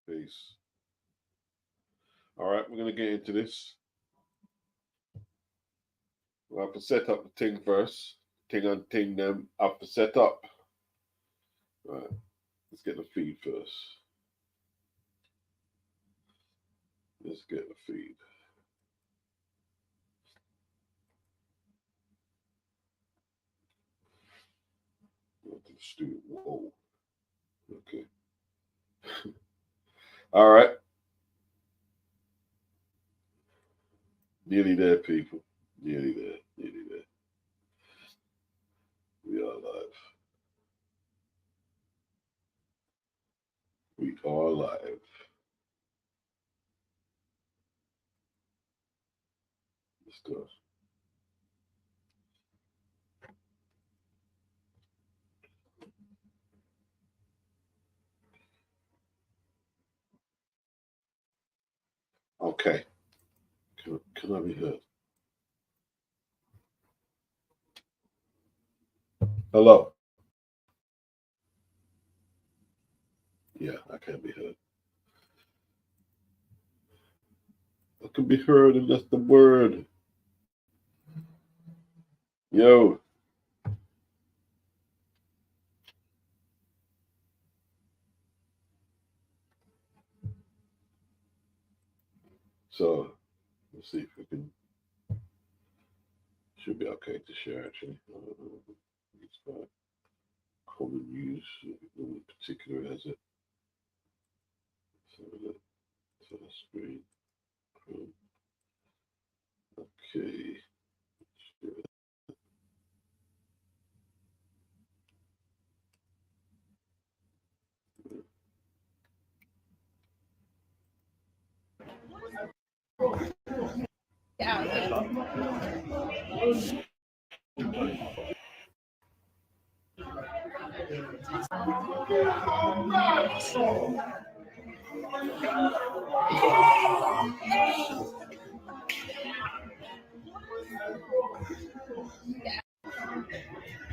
Peace. All right, we're gonna get into this. We'll have to set up the thing first. Thing and thing them have to set up. All right, let's get the feed first. Let's get the feed. Go to the studio. Whoa. Okay. All right. Nearly there, people. Nearly there. Nearly there. We are live. We are live. Let's go. Okay. Can I be heard? Hello. Yeah, I can be heard. I can be heard, and that's the word. Yo. So let's see if we can. Should be okay to share actually. It's about common use. No one particular has it. So the screen. Okay.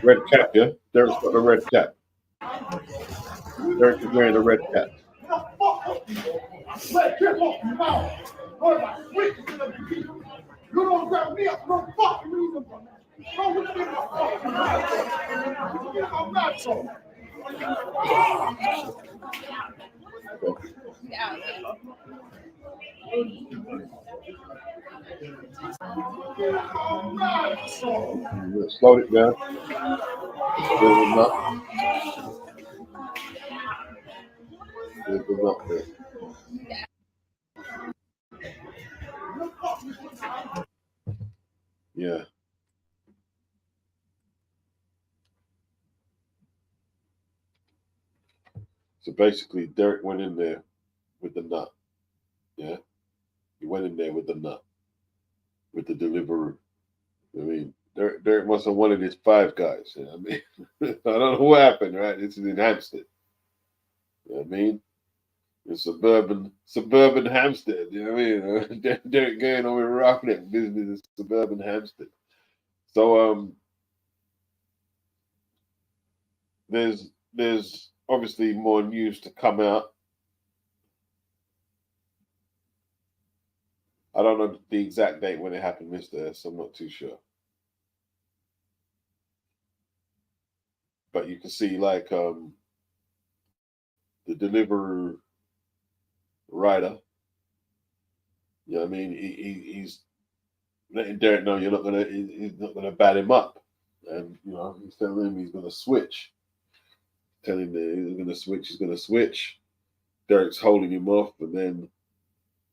Red cap, yeah? Derek's got a red cap. Derek is wearing a red cap. You don't grab me up for no fucking reason. No, we get I'm not so. Slow it down. There's a nut there. Yeah. So basically, Derek went in there with the nut. Yeah. He went in there with the nut, with the Deliveroo. I mean, Derek must have wanted his five guys. You know what I mean? I don't know what happened, right? This is in Hampstead. You know what I mean? In suburban Hampstead. You know what I mean? Derek going on with roughneck business in suburban Hampstead. So there's obviously more news to come out. I don't know the exact date when it happened, Mr. S. I'm not too sure. But you can see like the Deliveroo rider. You know what I mean? He's letting Derek know he's not gonna bat him up. And you know, he's telling him he's gonna switch. Telling him that he's gonna switch. Derek's holding him off, and then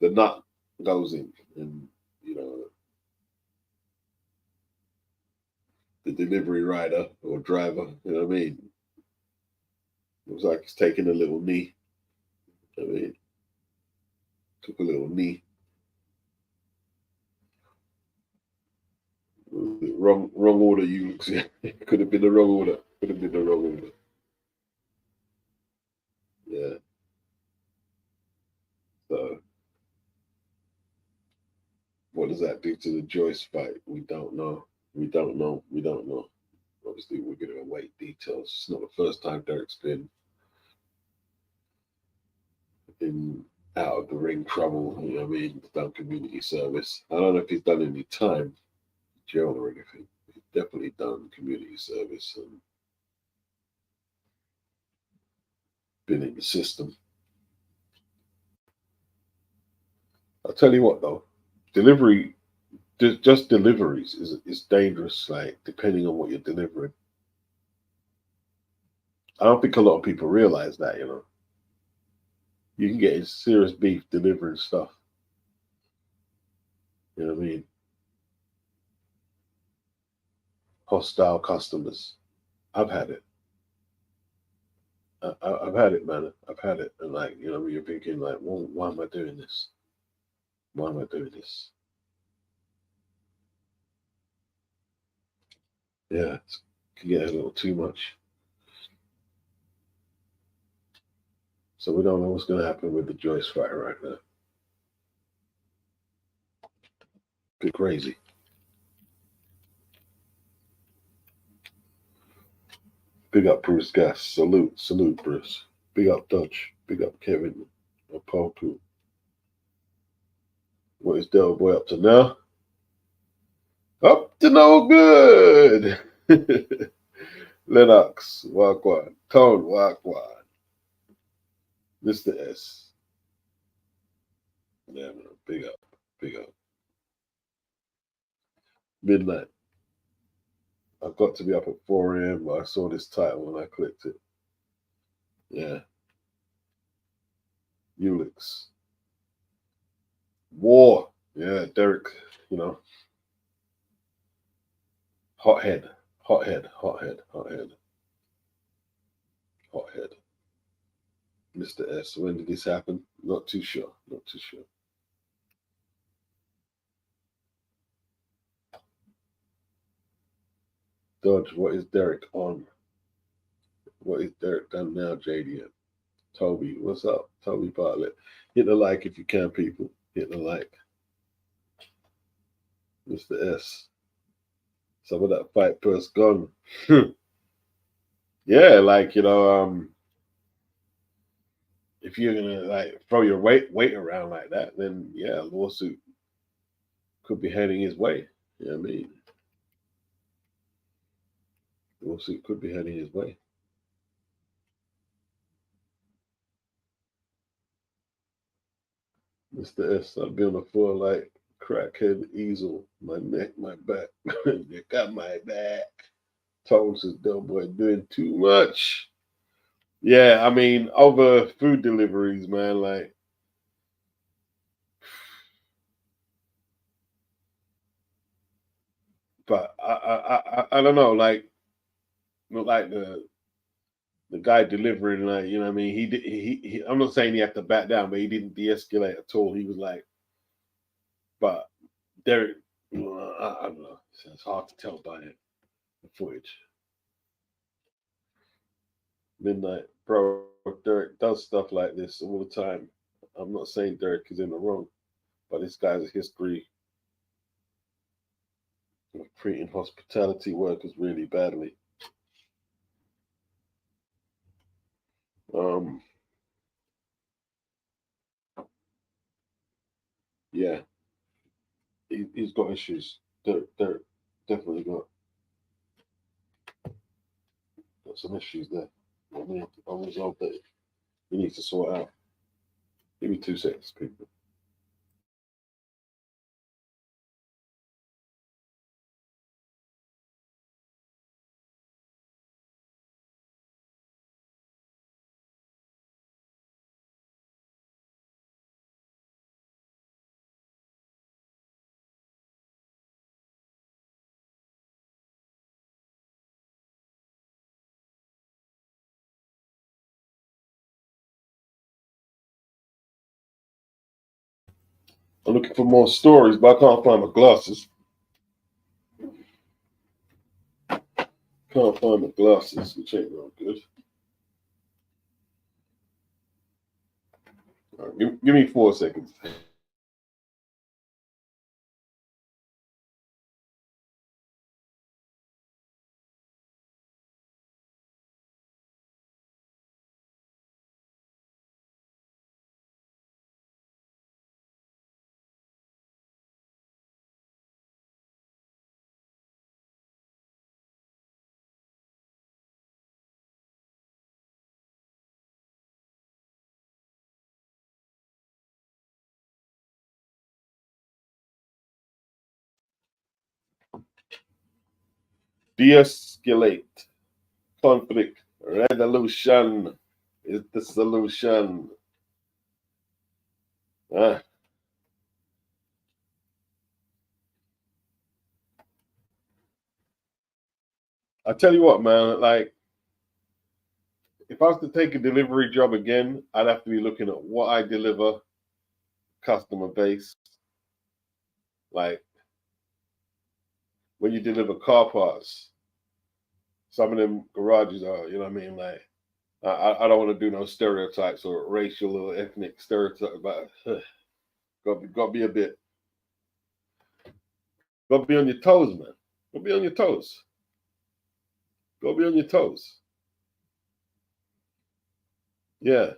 the nut goes in, and you know the delivery rider or driver, you know what I mean? Looks like he's taking a little knee. I mean, took a little knee. Wrong order, you could have been the wrong order. Could have been the wrong order. Yeah. So what does that do to the Joyce fight? We don't know. We don't know. We don't know. Obviously, we're going to await details. It's not the first time Derek's been in out of the ring trouble. You know what I mean? He's done community service. I don't know if he's done any time jail or anything. He's definitely done community service and been in the system. I'll tell you what though, delivery, just deliveries is dangerous. Like depending on what you're delivering, I don't think a lot of people realize that. You know, you can get in serious beef delivering stuff. You know what I mean? Hostile customers. I've had it. I've had it, man. I've had it, and like you know, you're thinking like, well, why am I doing this? Why am I doing this? Yeah, it can get a little too much. So we don't know what's going to happen with the Joyce fight right now. Bit crazy. Big up Bruce Gas. Salute, Bruce. Big up Dodge. Big up Kevin. Poku. What is Del Boy up to now? Up to no good. Lennox, Wagwan. Tone, Wagwan. Mr. S. Yeah, man. Big up. Big up. Midnight. I've got to be up at 4 a.m., but I saw this title and I clicked it. Yeah. Ulix. War. Yeah, Derek, you know. Hothead. Hothead. Mr. S. When did this happen? Not too sure. Dodge, what is Derek on? What is Derek done now, JDM? Toby, what's up? Toby Bartlett. Hit the like if you can, people. Hit the like. Mr. S. Some of that fight purse gone. Yeah, like, you know, if you're gonna like throw your weight around like that, then yeah, a lawsuit could be heading his way. You know what I mean? Lawsuit could be heading his way. Mr. S, I'll be on the floor like crackhead easel. My neck, my back. You got my back. Told says Del Boy doing too much. Yeah, I mean, over food deliveries, man, like but I don't know, like not like the guy delivering, like, you know what I mean? I'm not saying he had to back down, but he didn't de-escalate at all. He was like, but Derek, I don't know. It's hard to tell by it, the footage. Midnight, bro. Derek does stuff like this all the time. I'm not saying Derek is in the wrong, but this guy's a history of treating hospitality workers really badly. Um, yeah, he's got issues. Derek definitely got some issues there. I mean, unresolved that he needs to sort out. Give me 2 seconds, people. I'm looking for more stories, but I can't find my glasses. Can't find my glasses, which ain't real good. All right, give me 4 seconds. De-escalate conflict. Resolution is the solution. I tell you what, man, like, if I was to take a delivery job again, I'd have to be looking at what I deliver, customer base. Like, when you deliver car parts, some of them garages are, you know what I mean? Like, I don't want to do no stereotypes or racial or ethnic stereotypes, but got to be a bit, got to be on your toes, man. Got to be on your toes. Got to be on your toes. Yeah.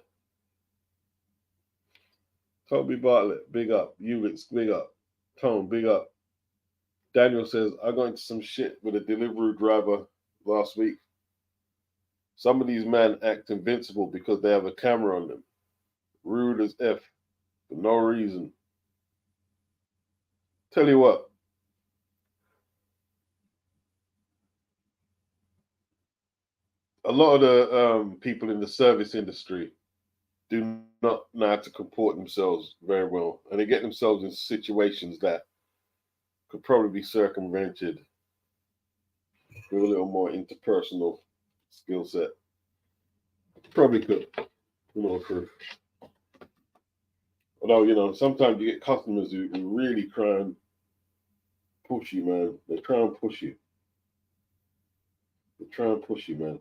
Toby Bartlett, big up. Uvix, big up. Tone, big up. Daniel says, I got into some shit with a Deliveroo driver last week. Some of these men act invincible because they have a camera on them. Rude as F for no reason. Tell you what. A lot of the people in the service industry do not know how to comport themselves very well. And they get themselves in situations that could probably be circumvented with a little more interpersonal skill set. Probably could. Proof. Although, sometimes you get customers who really try and push you, man. They try and push you. They try and push you, man.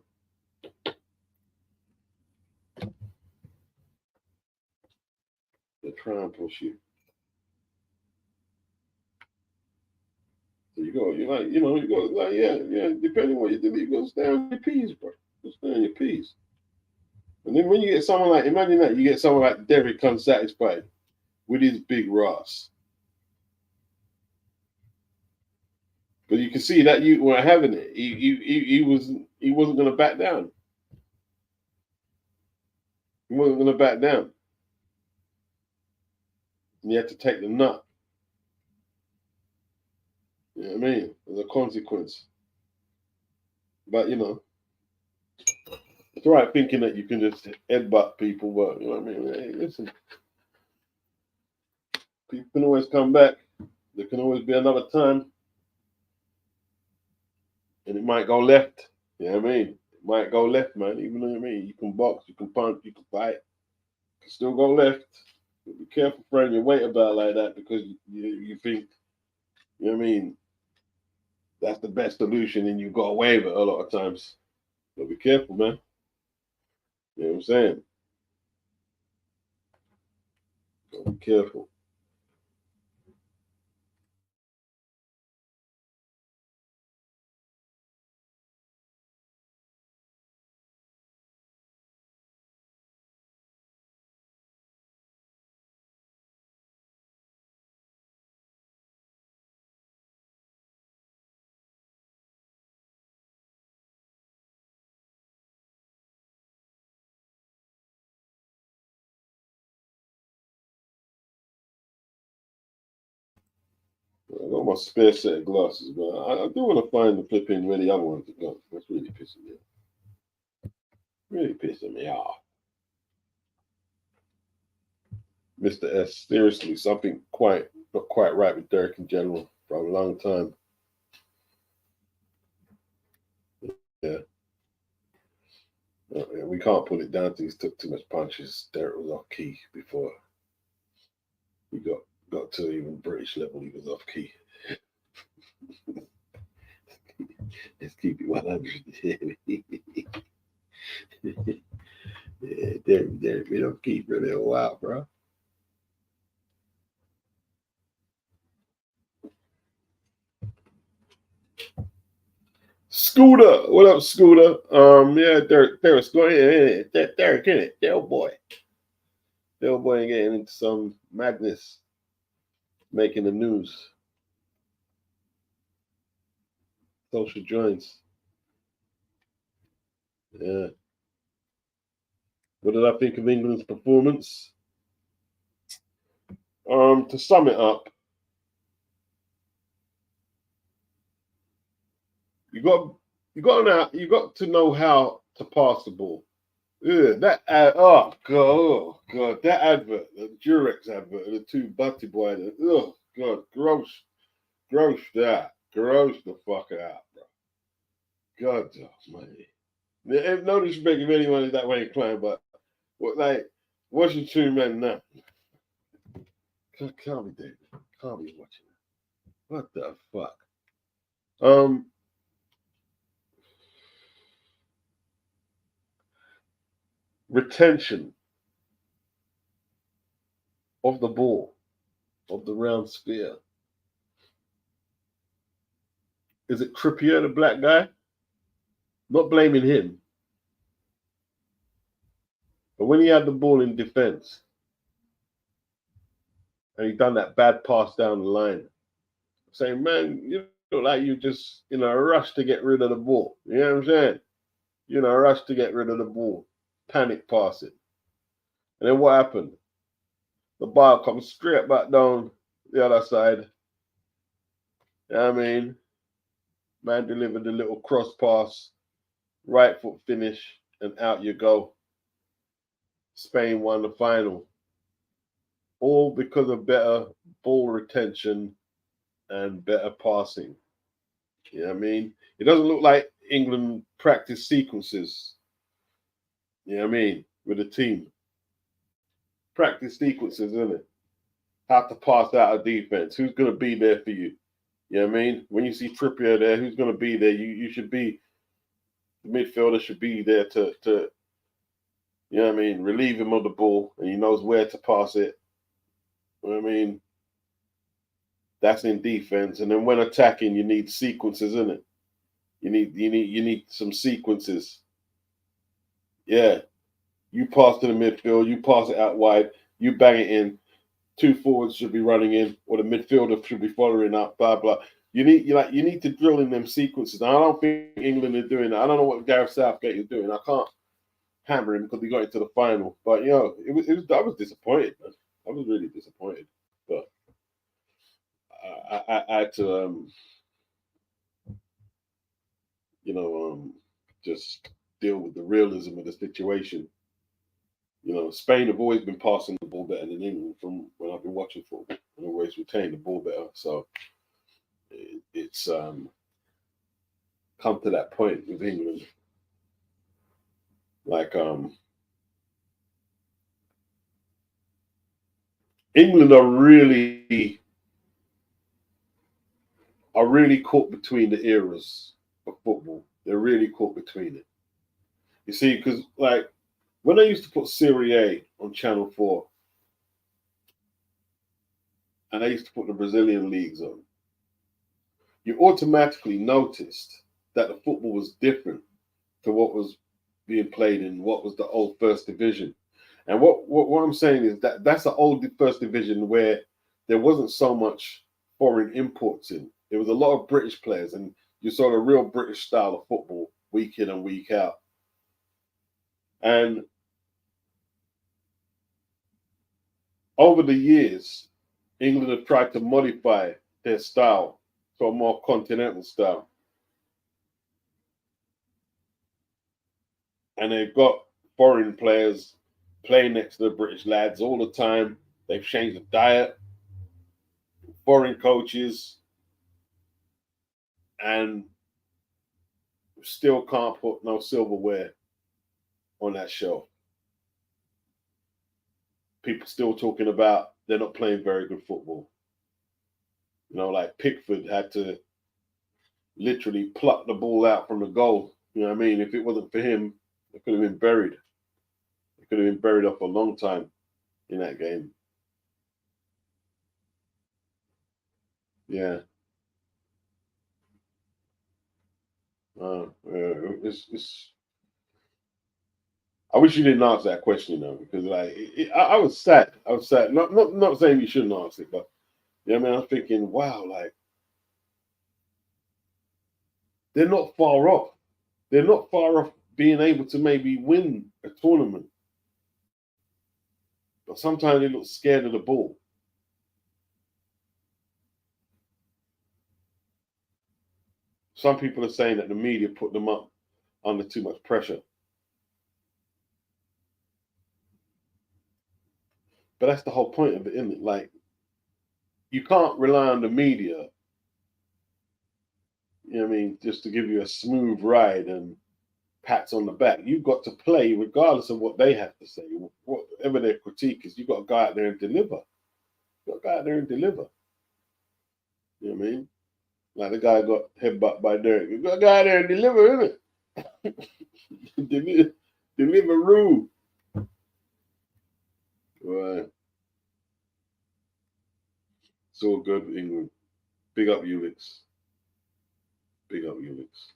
They try and push you. So you go, yeah, depending on what you do, you go stay on your P's, bro. Just stay on your P's. And then when you get someone like, imagine that, you get someone like Derek unsatisfied with his big Ross. But you can see that you were having it. He wasn't going to back down. He wasn't going to back down. And you had to take the nut. You know what I mean? As a consequence. But, it's all right thinking that you can just headbutt people, but, you know what I mean? Hey, listen. People can always come back. There can always be another time. And it might go left. You know what I mean? It might go left, man. Even though, you can box, you can punch, you can fight. You can still go left. But be careful throwing your weight about like that because you think, you know what I mean, that's the best solution and you got away with it a lot of times. So be careful, man. You know what I'm saying? So be careful. I got my spare set of glasses, but I do want to find the flipping where the other ones are gone. That's really pissing me off. Really pissing me off. Mr. S, seriously, something not quite right with Derek in general for a long time. Yeah. We can't put it down to he's took too much punches. Derek was off key before he got to even British level. He was off key. Let's keep it 100. Yeah, Derek been off key for a little while, bro. Scooter, what up, Scooter? Yeah, Derek's going in. Derek in it. Del boy ain't getting into some madness, making the news. Social joints. Yeah. What did I think of England's performance? To sum it up, You got to know how to pass the ball. Yeah, oh god, that advert, the Durex advert, the two butty boy. Oh god, gross the fuck out, bro. God, almighty. No disrespect if anyone is that way inclined, but what like watching two men now? Can't be David. Can't be watching that. What the fuck? Retention of the ball, of the round sphere. Is it Trippier, the black guy? Not blaming him. But when he had the ball in defense and he done that bad pass down the line, saying, man, you look like you just in a rush to get rid of the ball. You know what I'm saying? You're in a rush to get rid of the ball. Panic passing. And then what happened? The ball comes straight back down the other side. You know what I mean? Man delivered a little cross pass, right foot finish, and out you go. Spain won the final. All because of better ball retention and better passing. You know what I mean? It doesn't look like England practice sequences. You know what I mean? With the team. Practice sequences, isn't it? How to pass out a defense. Who's going to be there for you? You know what I mean? When you see Trippier there, who's going to be there? You should be, the midfielder should be there to you know what I mean, relieve him of the ball, and he knows where to pass it. You know what I mean? That's in defense. And then when attacking, you need sequences, isn't it? You need some sequences. Yeah. You pass to the midfield, you pass it out wide, you bang it in. Two forwards should be running in, or the midfielder should be following up, blah blah. You need to drill in them sequences. And I don't think England are doing that. I don't know what Gareth Southgate is doing. I can't hammer him because he got into the final. But I was disappointed, man. I was really disappointed. But I had to just deal with the realism of the situation. Spain have always been passing the ball better than England from when I've been watching football, and always retain the ball better. So it's come to that point with England. Like England are really caught between the eras of football. They're really caught between it. You see, because like when I used to put Serie A on Channel 4, and I used to put the Brazilian leagues on, you automatically noticed that the football was different to what was being played in what was the old First Division. And what I'm saying is that that's the old First Division where there wasn't so much foreign imports in. There was a lot of British players, and you saw the real British style of football week in and week out. And over the years, England have tried to modify their style to a more continental style. And they've got foreign players playing next to the British lads all the time. They've changed the diet, foreign coaches, and still can't put no silverware on that shelf. People still talking about they're not playing very good football. Like Pickford had to literally pluck the ball out from the goal. You know what I mean? If it wasn't for him, it could have been buried. It could have been buried up for a long time in that game. Yeah. It's. I wish you didn't answer that question though, because I was sad. I was sad. Not saying you shouldn't answer it, but I mean, I'm thinking, wow, like they're not far off. They're not far off being able to maybe win a tournament, but sometimes they look scared of the ball. Some people are saying that the media put them up under too much pressure. But that's the whole point of it, isn't it? Like, you can't rely on the media, you know what I mean, just to give you a smooth ride and pats on the back. You've got to play regardless of what they have to say, whatever their critique is. You've got to go out there and deliver. You've got to go out there and deliver. You know what I mean? Like the guy got headbutt by Derek. You've got to go out there and deliver, innit? Deliveroo. Right. It's all good, England. Big up Ulix. Big up Ulix.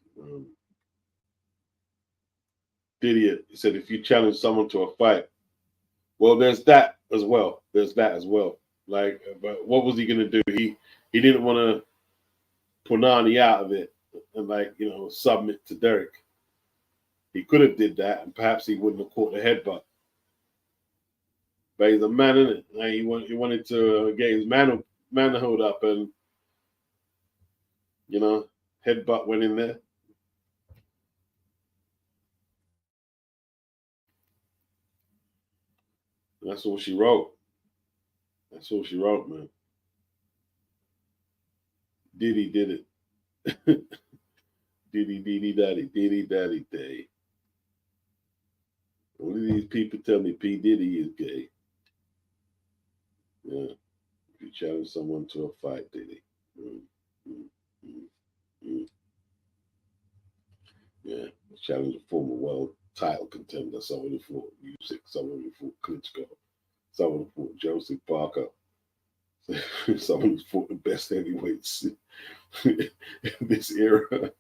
Idiot. He said if you challenge someone to a fight, well, there's that as well. Like, but what was he gonna do? He didn't want to Punani out of it and, like, you know, submit to Derek. He could have did that, and perhaps he wouldn't have caught the headbutt. But he's a man, isn't it? Like, he wanted to get his manhood up, and, you know, headbutt went in there. That's all she wrote. That's all she wrote, man. Diddy did it. Diddy daddy day. One of these people tell me P. Diddy is gay. Yeah. If you challenge someone to a fight, Diddy. Yeah. Challenge a former world title contender, someone who fought Usyk, someone who fought Klitschko, someone who fought Joseph Parker, someone who's fought the best heavyweights in this era.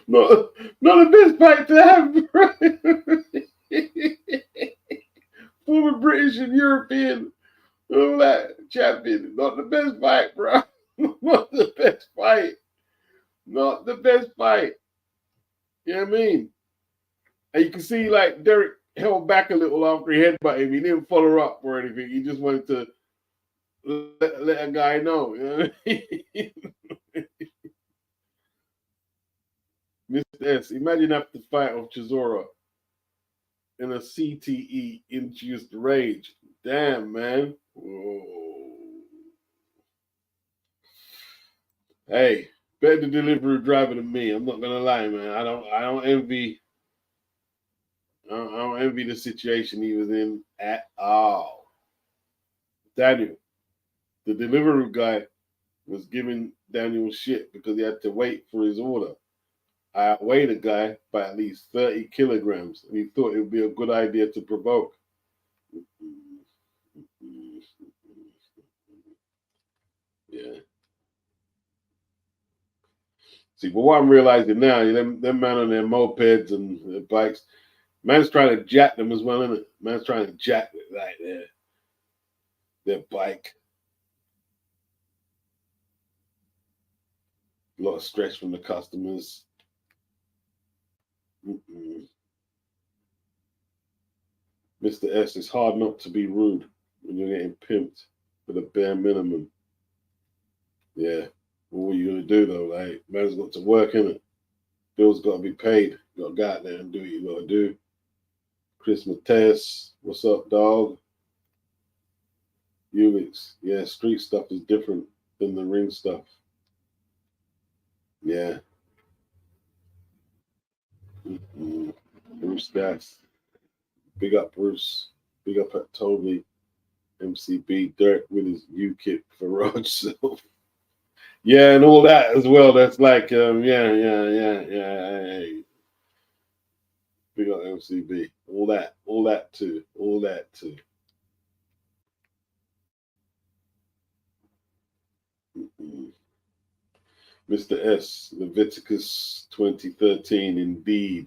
Not the best fight to have, former British and European, all that champion. Not the best fight, bro. Not the best fight. Not the best fight. You know what I mean? And you can see, like, Derek held back a little after he headbutted him. He didn't follow up or anything. He just wanted to let a guy know. You know what I mean? Mr. S, imagine after the fight of Chisora in a CTE-induced rage. Damn, man. Whoa. Hey, better the Deliveroo driver than me. I'm not gonna lie, man. I don't envy the situation he was in at all. Daniel, the Deliveroo guy, was giving Daniel shit because he had to wait for his order. I outweighed a guy by at least 30 kilograms, and he thought it would be a good idea to provoke. Yeah. See, but what I'm realizing now, them man on their mopeds and their bikes, man's trying to jack them as well, isn't it? Man's trying to jack like their bike. A lot of stress from the customers. Mr. S, it's hard not to be rude when you're getting pimped for the bare minimum. Yeah. Well, what are you going to do, though? Like, man's got to work, innit? Bills got to be paid. You got to go out there and do what you got to do. Chris Mateus, what's up, dog? Ulix, yeah, street stuff is different than the ring stuff. Yeah. Bruce Gas. Big up, Bruce. Big up at Toby. MCB. Dirk with his UKIP for Rog Self. Yeah, and all that as well. That's like, yeah. Big up MCB. All that too. Mr. S, Leviticus 20:13, indeed.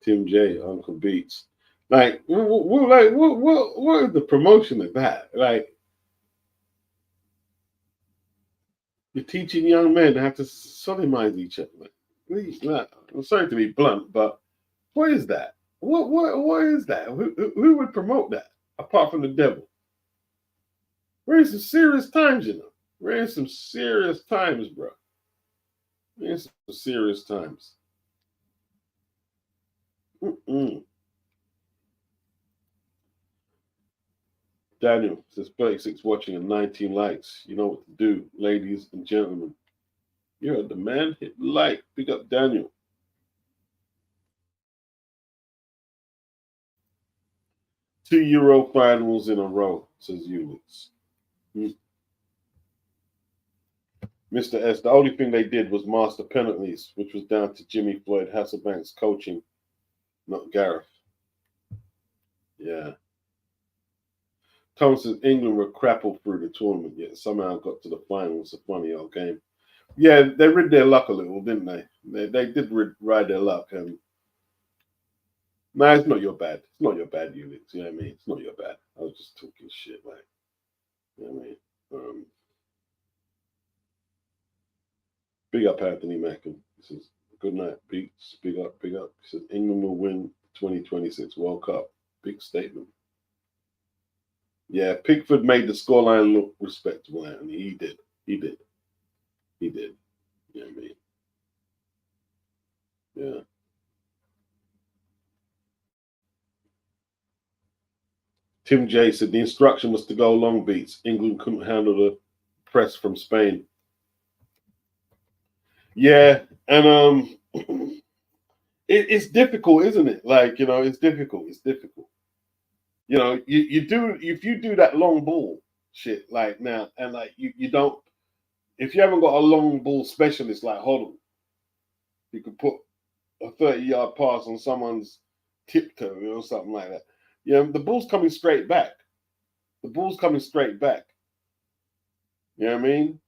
Tim J, Uncle Beats. Like, what is the promotion of that? Like, you're teaching young men how to sodomize each other. Please, no, I'm sorry to be blunt, but what is that? What is that? Who would promote that apart from the devil? We're in some serious times, you know. We're in some serious times, bro. We're in some serious times. Mm-mm. Daniel says 36 watching and 19 likes. You know what to do, ladies and gentlemen. You heard the man. Hit like. Big up Daniel. Two Euro finals in a row, says Ulitz. Mr. S, the only thing they did was master penalties, which was down to Jimmy Floyd Hasselbank's coaching, not Gareth. Yeah. Tom says England were crappled through the tournament, yet somehow got to the final. It's a funny old game. Yeah, they rid their luck a little, didn't they? They did ride their luck. Nah, it's not your bad. It's not your bad, Ulitz. You know what I mean? It's not your bad. I was just talking shit, like, you know what I mean? Big up Anthony Mackin. He says, good night, Beats. Big up, big up. He says, England will win 2026 World Cup. Big statement. Yeah, Pickford made the scoreline look respectable, Anthony. He did. He did. He did. You know what I mean? Yeah. Tim J said the instruction was to go long beats. England couldn't handle the press from Spain. Yeah, and it's difficult, isn't it? Like, you know, it's difficult. It's difficult. You know, you do if you do that long ball shit like now, and like you don't if you haven't got a long ball specialist like Hoddle, you could put a 30-yard pass on someone's tiptoe or something like that. You know, the ball's coming straight back. The ball's coming straight back. You know what I mean?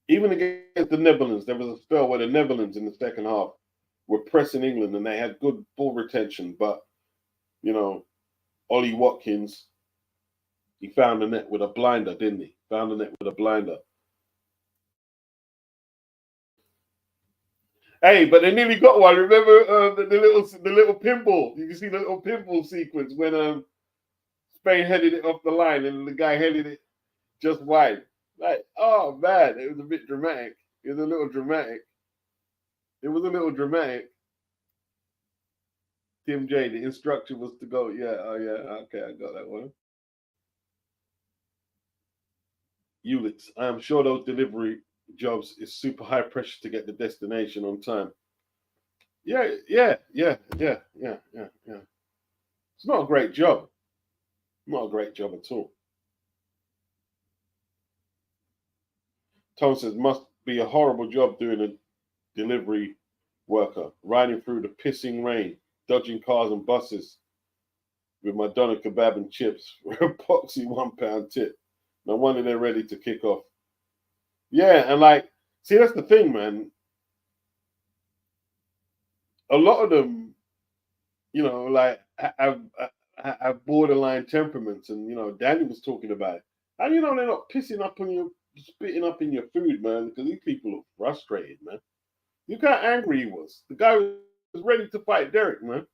Even against the Netherlands, there was a spell where the Netherlands in the second half were pressing England and they had good ball retention, but you know, Ollie Watkins, he found the net with a blinder, didn't he? Found the net with a blinder. Hey, but they nearly got one. Remember the little pinball? You can see the little pinball sequence when Spain headed it off the line and the guy headed it just wide. Like, oh man, it was a bit dramatic. It was a little dramatic. It was a little dramatic. Tim J, the instruction was to go. Yeah, oh yeah, okay, I got that one. Ulitz, I am sure those delivery jobs is super high pressure to get the destination on time. Yeah, yeah, yeah, yeah, yeah, yeah, yeah. It's not a great job. Not a great job at all. Tom says, must be a horrible job doing a delivery worker, riding through the pissing rain, dodging cars and buses with my doner kebab and chips for a poxy £1 tip. No wonder they're ready to kick off. Yeah, and like, see, that's the thing, man. A lot of them, you know, like have borderline temperaments, and you know, Danny was talking about it. And you know, they're not pissing up on you, spitting up in your food, man, because these people are frustrated, man. Look how angry he was. The guy was ready to fight Derek, man.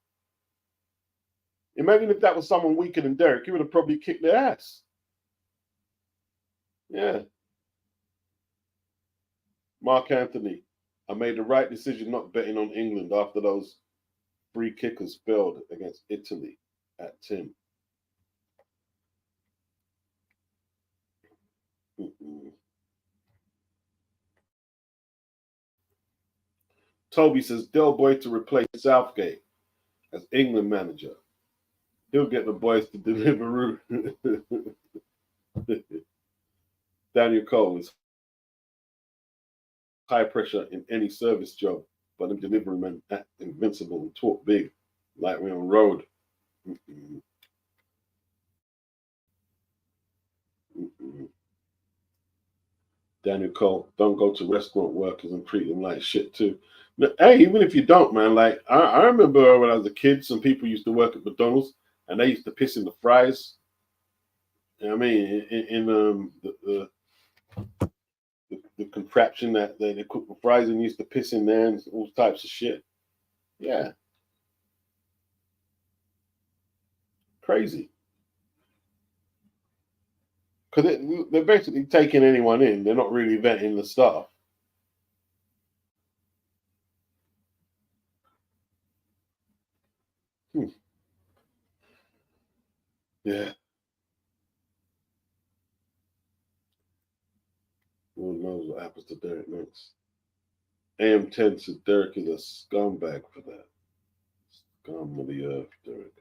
Imagine if that was someone weaker than Derek, he would have probably kicked their ass. Yeah. Mark Anthony, I made the right decision not betting on England after those free kickers failed against Italy at Tim. Mm-mm. Toby says Del Boy to replace Southgate as England manager. He'll get the boys to Deliveroo. Daniel Cole is high pressure in any service job, but the delivery men act invincible and talk big, like we're on road. Mm-mm. Mm-mm. Daniel Cole, don't go to restaurant workers and treat them like shit too. Now, hey, even if you don't, man, like I remember when I was a kid, some people used to work at McDonald's and they used to piss in the fries. You know what I mean, in the contraption that they cook the fries and used to piss in there and all types of shit. Yeah, crazy. because they're basically taking anyone in. They're not really vetting the staff. Yeah. Who knows what happens to Derek next? AM10 said Derek is a scumbag for that. Scum of the earth, Derek.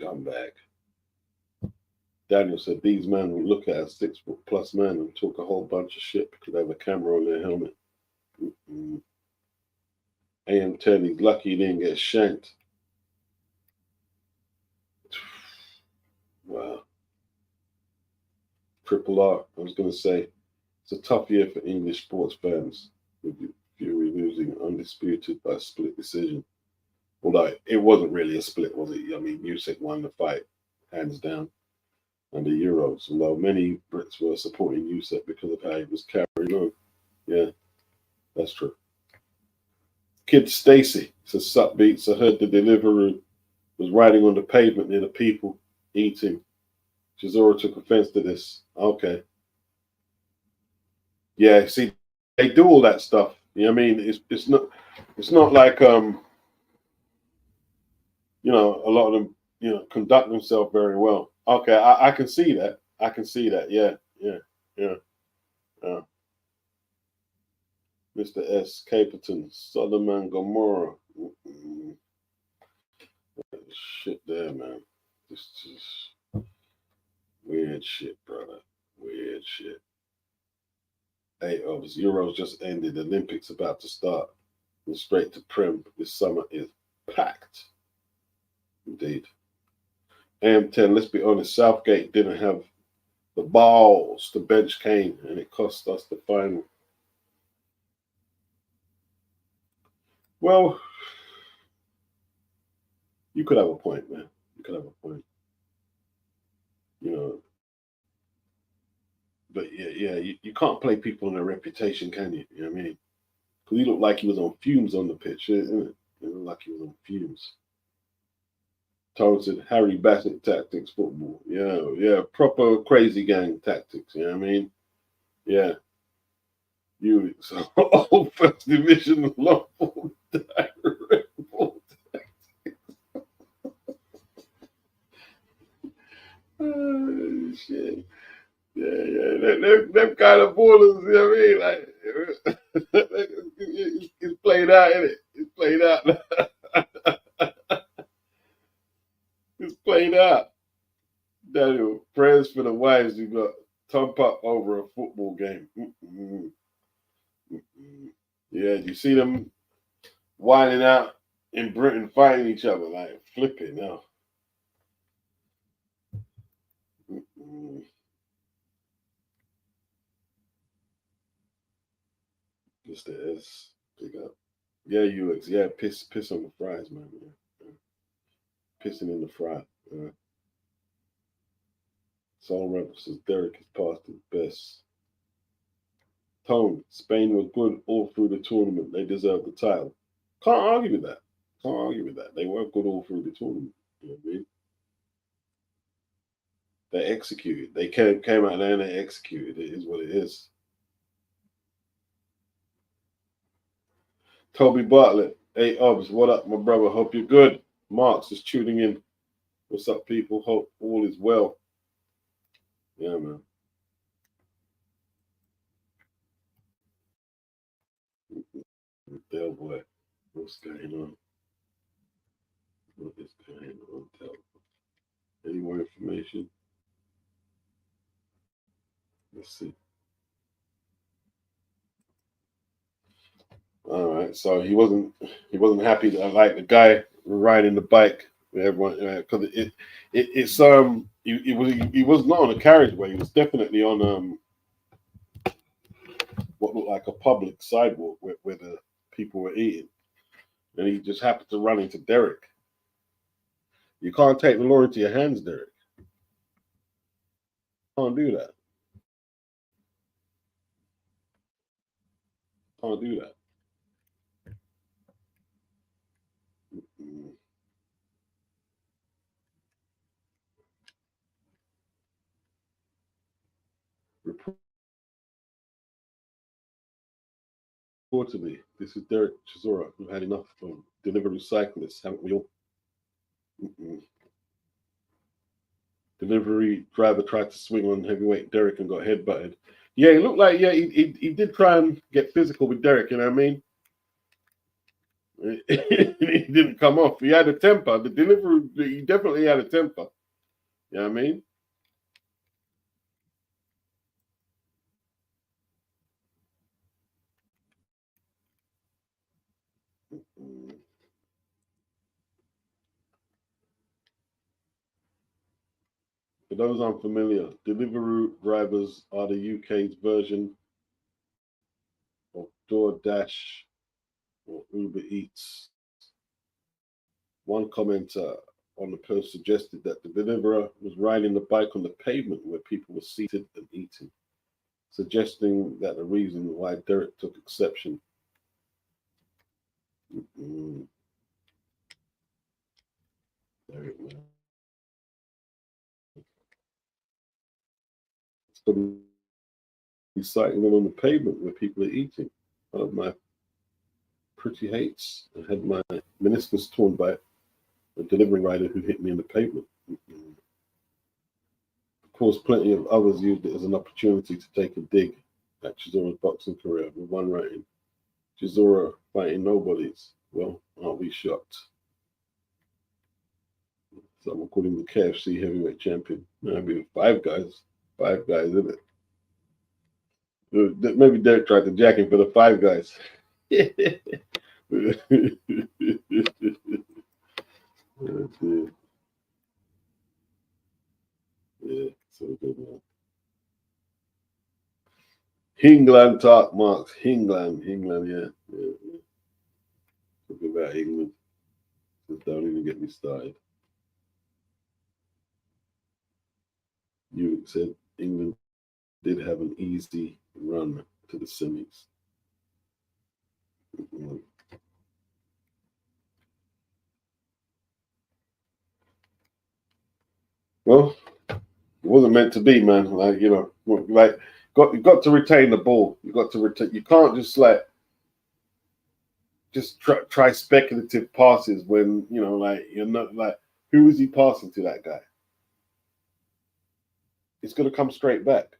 Scumbag. Daniel said these men will look at a 6 foot plus man and talk a whole bunch of shit because they have a camera on their helmet. AM10, he's lucky he didn't get shanked. Wow. Triple R, I was going to say, it's a tough year for English sports fans, with Fury losing undisputed by split decision. Although it wasn't really a split, was it? I mean, Usyk won the fight, hands down, and the Euros. Although many Brits were supporting Usyk because of how he was carrying on. Yeah, that's true. Kid Stacy says, "Sup beats. I heard the Deliveroo was riding on the pavement near the people eating. Chisora took offense to this. Okay. Yeah, see, they do all that stuff. You know what I mean? It's not like you know, a lot of them, you know, conduct themselves very well. Okay, I can see that. I can see that. Yeah, yeah, yeah. Mr. S. Caperton, Sodom and Gomorrah. Shit there, man. This is weird shit, brother. Weird shit. Hey, Euros just ended. Olympics about to start. And straight to Prem this summer is packed. Indeed. AM10, let's be honest, Southgate didn't have the balls to bench Kane, and it cost us the final. Well, you could have a point, man. You could have a point. You know, but yeah, you can't play people on their reputation, can you? You know what I mean? Because he looked like he was on fumes on the pitch, isn't it? He looked like he was on fumes. Torrance said Harry Bassett tactics football. Yeah, yeah, proper crazy gang tactics. You know what I mean? Yeah. You so old first division long ball direct ball tactics. Oh, shit. Yeah. Them kind of ballers, you know what I mean? Like it's played out, isn't it? It's played out. It's played out. Daniel, prayers for the wives who got tump up over a football game. Yeah, you see them whining out in Britain fighting each other, like flipping now. Just the S. Pick up. Yeah, UX. Yeah, piss on the fries, man. Yeah. Pissing in the fry. Soul Rebel says Derek is past his best. Tone, Spain was good all through the tournament. They deserve the title. Can't argue with that. Can't argue with that. They were good all through the tournament. You know what I mean? They executed. They came out there and they executed. It is what it is. Toby Bartlett. Hey, Obs, what up, my brother? Hope you're good. Marks is tuning in. What's up, people? Hope all is well. Yeah, man. Del boy. What's going on? What is going on, Del? Any more information? Let's see. All right. So he wasn't happy that like the guy riding the bike with everyone because he was not on a carriageway. He was definitely on what looked like a public sidewalk where the people were eating, and he just happened to run into Derek. You can't take the law into your hands, Derek. Can't do that. Can't do that. Mm. Quarterly. This is Derek Chisora. We've had enough of Deliveroo cyclists, haven't we all? Delivery driver tried to swing on heavyweight Derek and got headbutted. Yeah, it looked like, he did try and get physical with Derek, you know what I mean? He didn't come off. He had a temper. The delivery, he definitely had a temper. You know what I mean? For those unfamiliar, Deliveroo drivers are the UK's version of DoorDash or Uber Eats. One commenter on the post suggested that the deliverer was riding the bike on the pavement where people were seated and eating, suggesting that the reason why Derek took exception. Derek, man. It's got to be cycling on the pavement where people are eating. One of my pretty hates. I had my meniscus torn by a delivery rider who hit me in the pavement. Of course, plenty of others used it as an opportunity to take a dig at Chisora's boxing career, with one writing, Chisora fighting nobodies. Well, aren't we shocked? Someone called him the KFC heavyweight champion. I mean, five guys, isn't it? Maybe Derek tried to jack him for the five guys. Yeah, so good, man. England talk, Marks. England, yeah. Talking about England. Don't even get me started. You said England did have an easy run to the semis. Well, it wasn't meant to be, man. Like, you got to retain the ball. You got to retain. You can't just try speculative passes when you're not like, who is he passing to, that guy? It's gonna come straight back.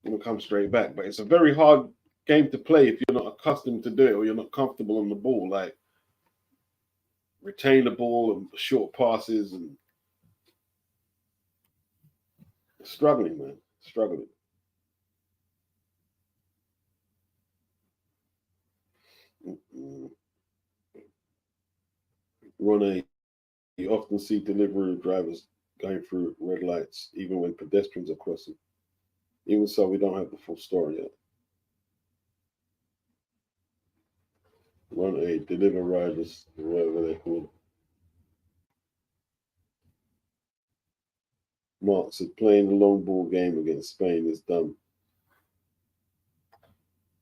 But it's a very hard game to play if you're not accustomed to do it or you're not comfortable on the ball. Like, retain the ball and short passes and struggling, man. Struggling. Ronnie, you often see delivery drivers going through red lights, even when pedestrians are crossing. Even so, we don't have the full story yet. Ronnie, deliver riders, whatever they're called. Mark said playing the long ball game against Spain is dumb.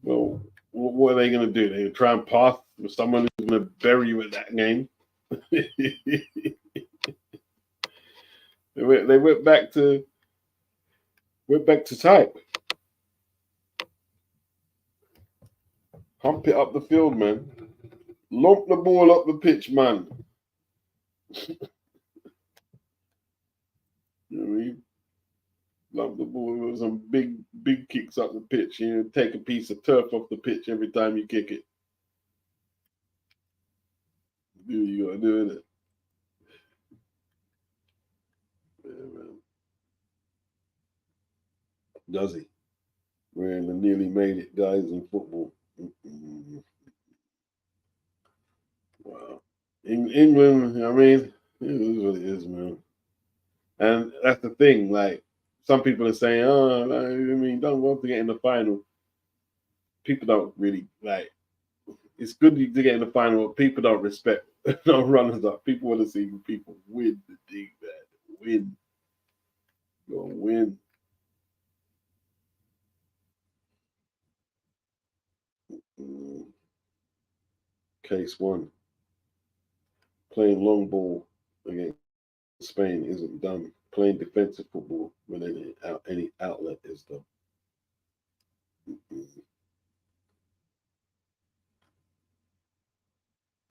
Well, what are they going to do? They're going to try and pass with someone who's going to bury you at that game? They went back to type. Hump it up the field, man. Lump the ball up the pitch, man. You know what I mean? Lump the ball with some big kicks up the pitch. Take a piece of turf off the pitch every time you kick it. You gotta do it. Yeah, man. Does he? We're in the nearly made it guys in football. Wow. In England, I mean, it is what it is, man. And that's the thing. Like, some people are saying, don't want to get in the final. People don't really like. It's good to get in the final, but people don't respect no runners up. People want to see people win the thing, man. Win. You're gonna win. Case one. Playing long ball against Spain isn't done. Playing defensive football when any outlet is done.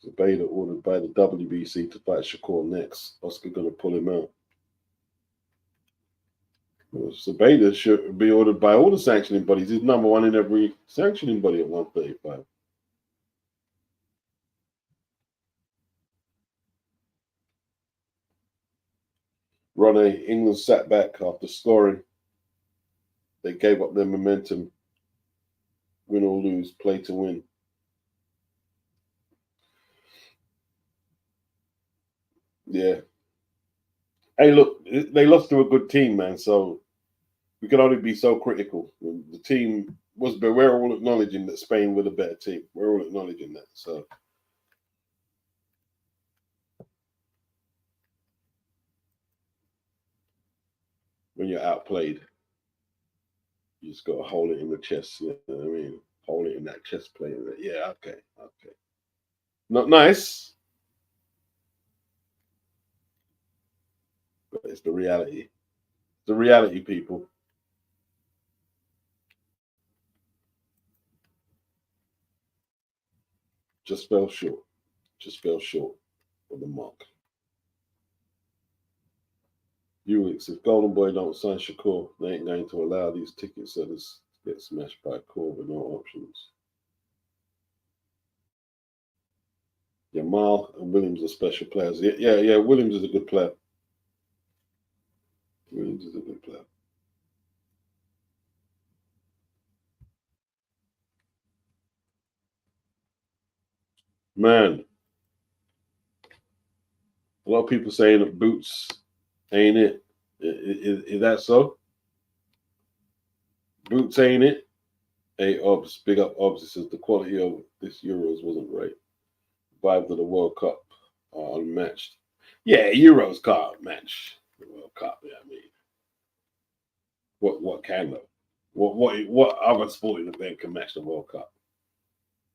Zabeda ordered by the WBC to fight Shakur next. Oscar gonna pull him out. Well, Zabeda should be ordered by all the sanctioning bodies. He's number one in every sanctioning body at 135. Ronnie, England sat back after scoring. They gave up their momentum. Win or lose, play to win. Yeah. Hey, look, they lost to a good team, man. So we can only be so critical. The team was, but we're all acknowledging that Spain were the better team. We're all acknowledging that. So when you're outplayed, you just got to hold it in the chest. You know what I mean? Hold it in that chest plate. Yeah, okay. Not nice, but it's the reality. The reality, people. Just fell short. Just fell short of the mark. Ulix, if Golden Boy don't sign Shakur, they ain't going to allow these ticket sellers to get smashed by a core with no options. Jamal and Williams are special players. Yeah. Williams is a good player. Williams is a good player. Man, a lot of people saying that Boots ain't it. Is that so? Boots ain't it. Hey, Obs, big up Obs. It says the quality of this Euros wasn't right. Vibe of the World Cup are unmatched. Yeah, Euros can't match the World Cup. Yeah, I mean, what can though? What other sporting event can match the World Cup?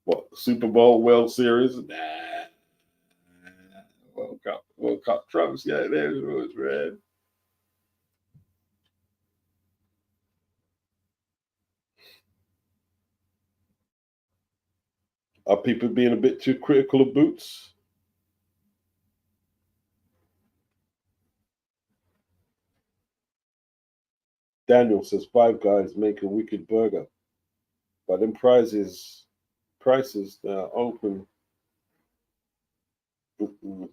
What, Super Bowl, World Series? Nah. World Cup trumps. Yeah, there's rules, man. Are people being a bit too critical of Boots? Daniel says Five Guys make a wicked burger, but them prices that are open. Mm-mm.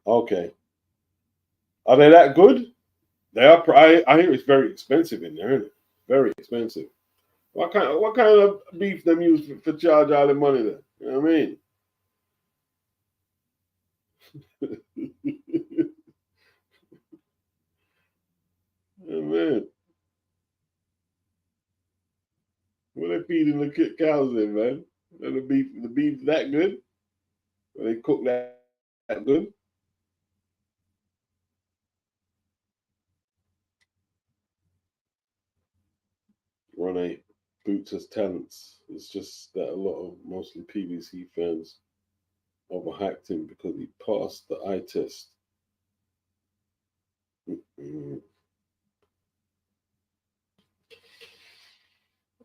Okay, are they that good? They are. I hear it's very expensive in there, isn't it? Very expensive. What kind of beef them use for charge all the money there? You know what I mean? Oh, man, what they feeding the cows in, man? And the beef that good? They cook that good? Ronnie Boots has talents. It's just that a lot of mostly PVC fans overhyped him because he passed the eye test. Mm-mm.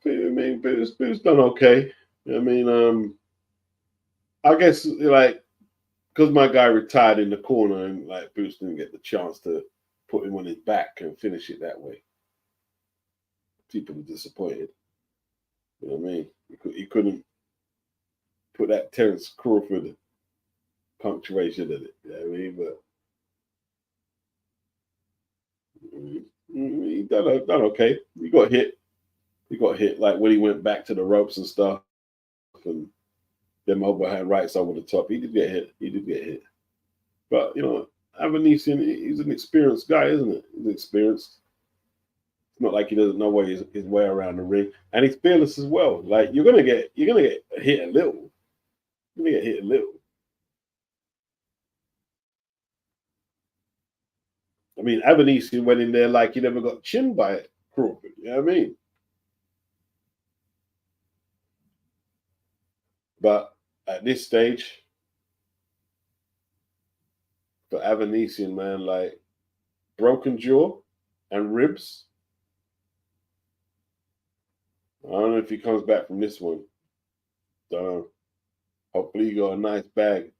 I mean, Boots done okay. I mean, I guess like because my guy retired in the corner and like Boots didn't get the chance to put him on his back and finish it that way. People are disappointed. You know what I mean? He couldn't put that Terence Crawford punctuation in it. You know what I mean? But he done okay. He got hit. He got hit like when he went back to the ropes and stuff, and them overhand rights over the top. He did get hit. He did get hit. But you know, Avanesian, he's an experienced guy, isn't it? He's experienced. It's not like he doesn't know his way around the ring, and he's fearless as well. Like you're gonna get hit a little. You're gonna get hit a little. I mean, Avanesian went in there like he never got chinned by Crawford. You know what I mean? But at this stage, for Avanesian, man, like broken jaw and ribs. I don't know if he comes back from this one. Don't know. Hopefully, he got a nice bag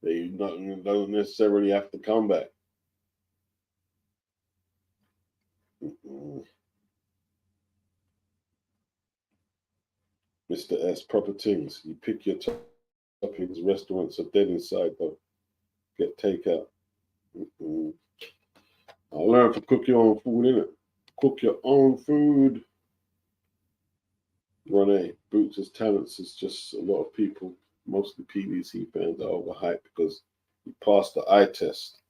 that he doesn't necessarily have to come back. Mr. S, proper things. You pick your toppings. Restaurants are dead inside, though. Get takeout. I learned to cook your own food, innit? Cook your own food. Ronnie, Boots' talents is just a lot of people, mostly PVC fans, are overhyped because he passed the eye test.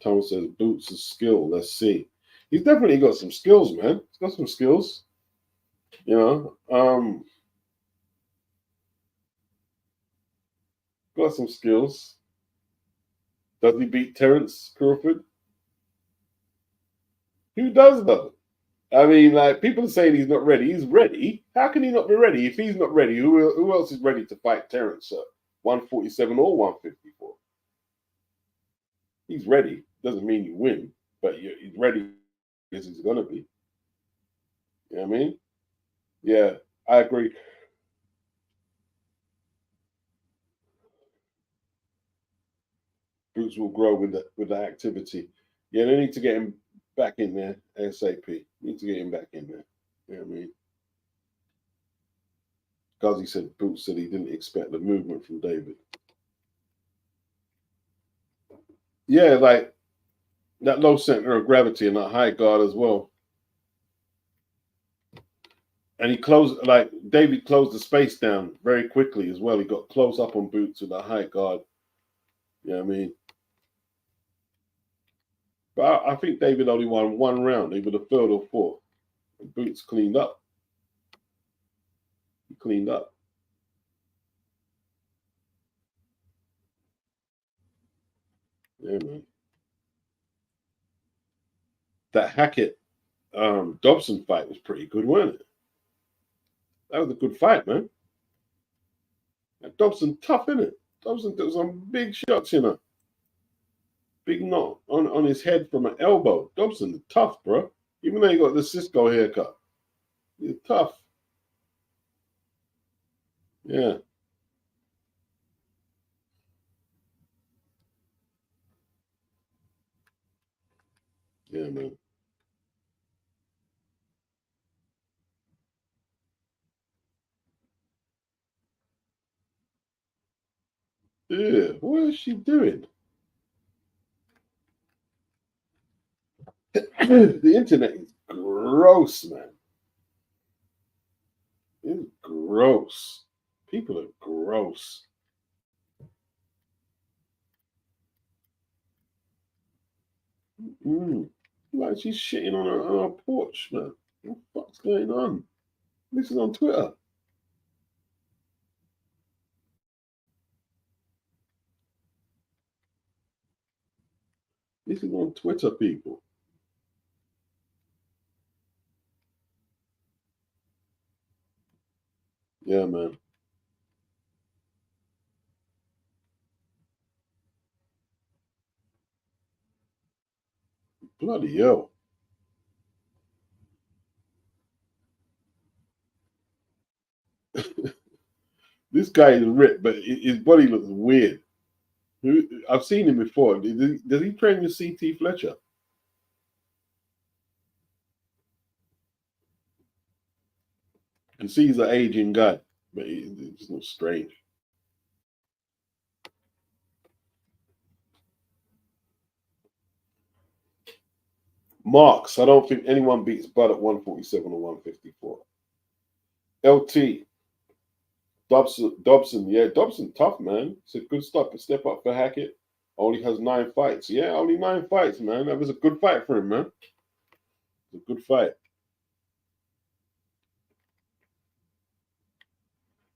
Tom says Boots' skill. Let's see. He's definitely got some skills, man. He's got some skills. You know, got some skills. Does he beat Terence Crawford? Who does though? I mean, like, people are saying he's not ready. He's ready. How can he not be ready? If he's not ready, who else is ready to fight Terence at 147 or 154? He's ready. Doesn't mean you win, but he's ready as he's going to be. You know what I mean? Yeah, I agree. Boots will grow with the activity. Yeah, they need to get him back in there ASAP. Need to get him back in there. You know what I mean? Ghazi said Boots said he didn't expect the movement from David. Yeah, like that low center of gravity and that high guard as well. And he closed, like David closed the space down very quickly as well. He got close up on Boots with a high guard. You know what I mean? But I think David only won one round, either the third or fourth. And Boots cleaned up. He cleaned up. Yeah, man. That Hackett Dobson fight was pretty good, wasn't it? That was a good fight, man. That Dobson tough, isn't it? Dobson took some big shots, you know. Big knot on his head from an elbow. Dobson tough, bro. Even though he got the Cisco haircut. He's tough. Yeah. Yeah, man. Yeah. What is she doing? The internet is gross, man. It's gross. People are gross. Like she's shitting on her porch, man. What the fuck's going on? This is on Twitter. This is on Twitter, people. Yeah, man. Bloody hell. This guy is ripped, but his body looks weird. I've seen him before. Does he train with CT Fletcher? You can see he's an aging guy, but it's not strange. Marks, I don't think anyone beats Bud at 147 or 154. LT, Dobson, tough, man. It's a good step up for Hackett. Only has 9 fights. Yeah, only 9 fights, man. That was a good fight for him, man. It's a good fight.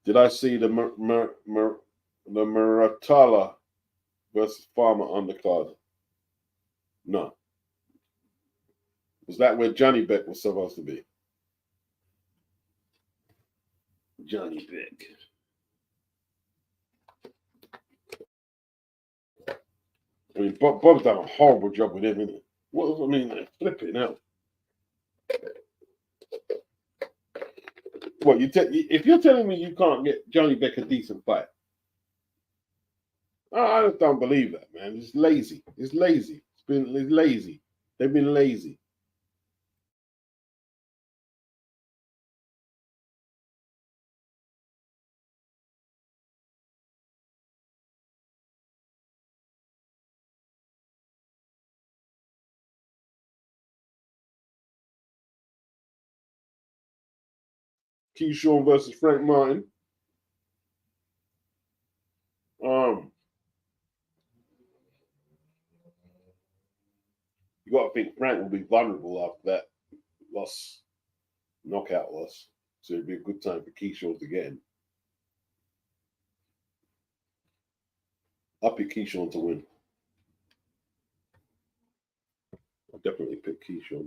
Did I see the Muratala versus Farmer undercard? No. Was that where Johnny Beck was supposed to be? Johnny Beck. I mean, Bob's done a horrible job with him, isn't it? What I mean, flip it now. What if you're telling me you can't get Johnny Beck a decent fight? I just don't believe that, man. It's lazy. It's lazy. It's lazy. They've been lazy. Keyshawn versus Frank Martin. You got to think Frank will be vulnerable after that loss, knockout loss. So it'd be a good time for Keyshawn to get him. I'll pick Keyshawn to win. I'll definitely pick Keyshawn.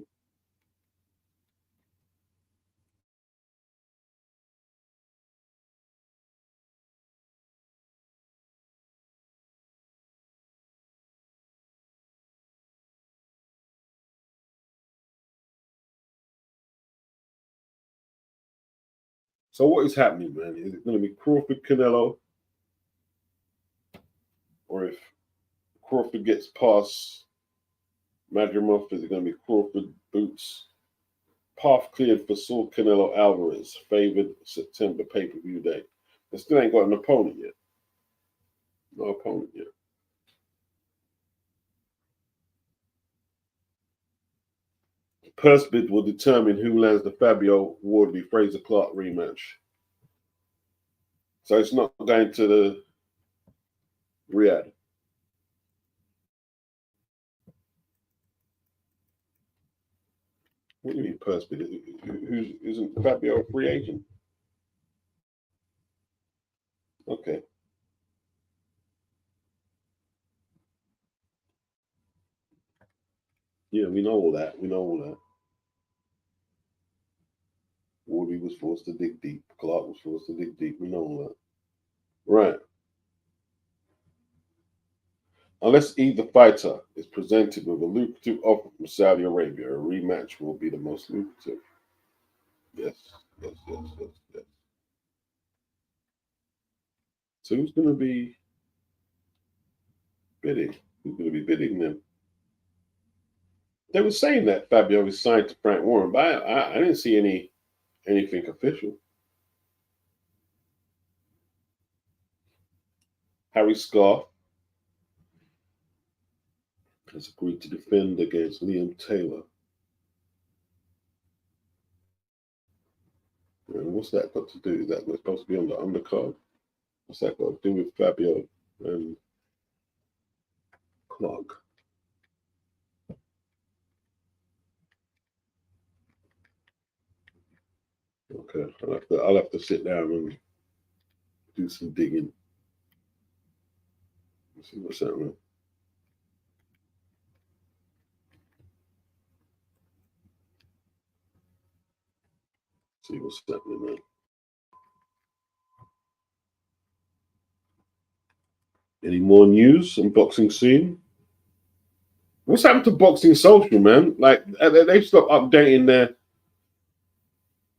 So what is happening, man? Is it going to be Crawford Canelo? Or if Crawford gets past Madrimov, is it going to be Crawford Boots? Path cleared for Saul Canelo Alvarez, favored September pay-per-view day. They still ain't got an opponent yet. No opponent yet. Purse bid will determine who lands the Fabio Wardley Fraser Clark rematch. So it's not going to the Riyadh. What do you mean purse bid? Isn't Fabio a free agent? Okay. Yeah, we know all that. We know all that. Wardley was forced to dig deep. Clark was forced to dig deep. We know all that. Right. Unless either fighter is presented with a lucrative offer from Saudi Arabia, a rematch will be the most lucrative. Yes, yes, yes, yes, yes. So who's going to be bidding? Who's going to be bidding them? They were saying that Fabio was signed to Frank Warren, but I didn't see anything official. Harry Scarf has agreed to defend against Liam Taylor. And what's that got to do? Is that supposed to be on the undercard? What's that got to do with Fabio and Clark? Okay, I'll have to sit down and do some digging. Let's see what's happening. See what's happening, man. Any more news on boxing scene? What's happened to Boxing Social, man? Like they've stopped updating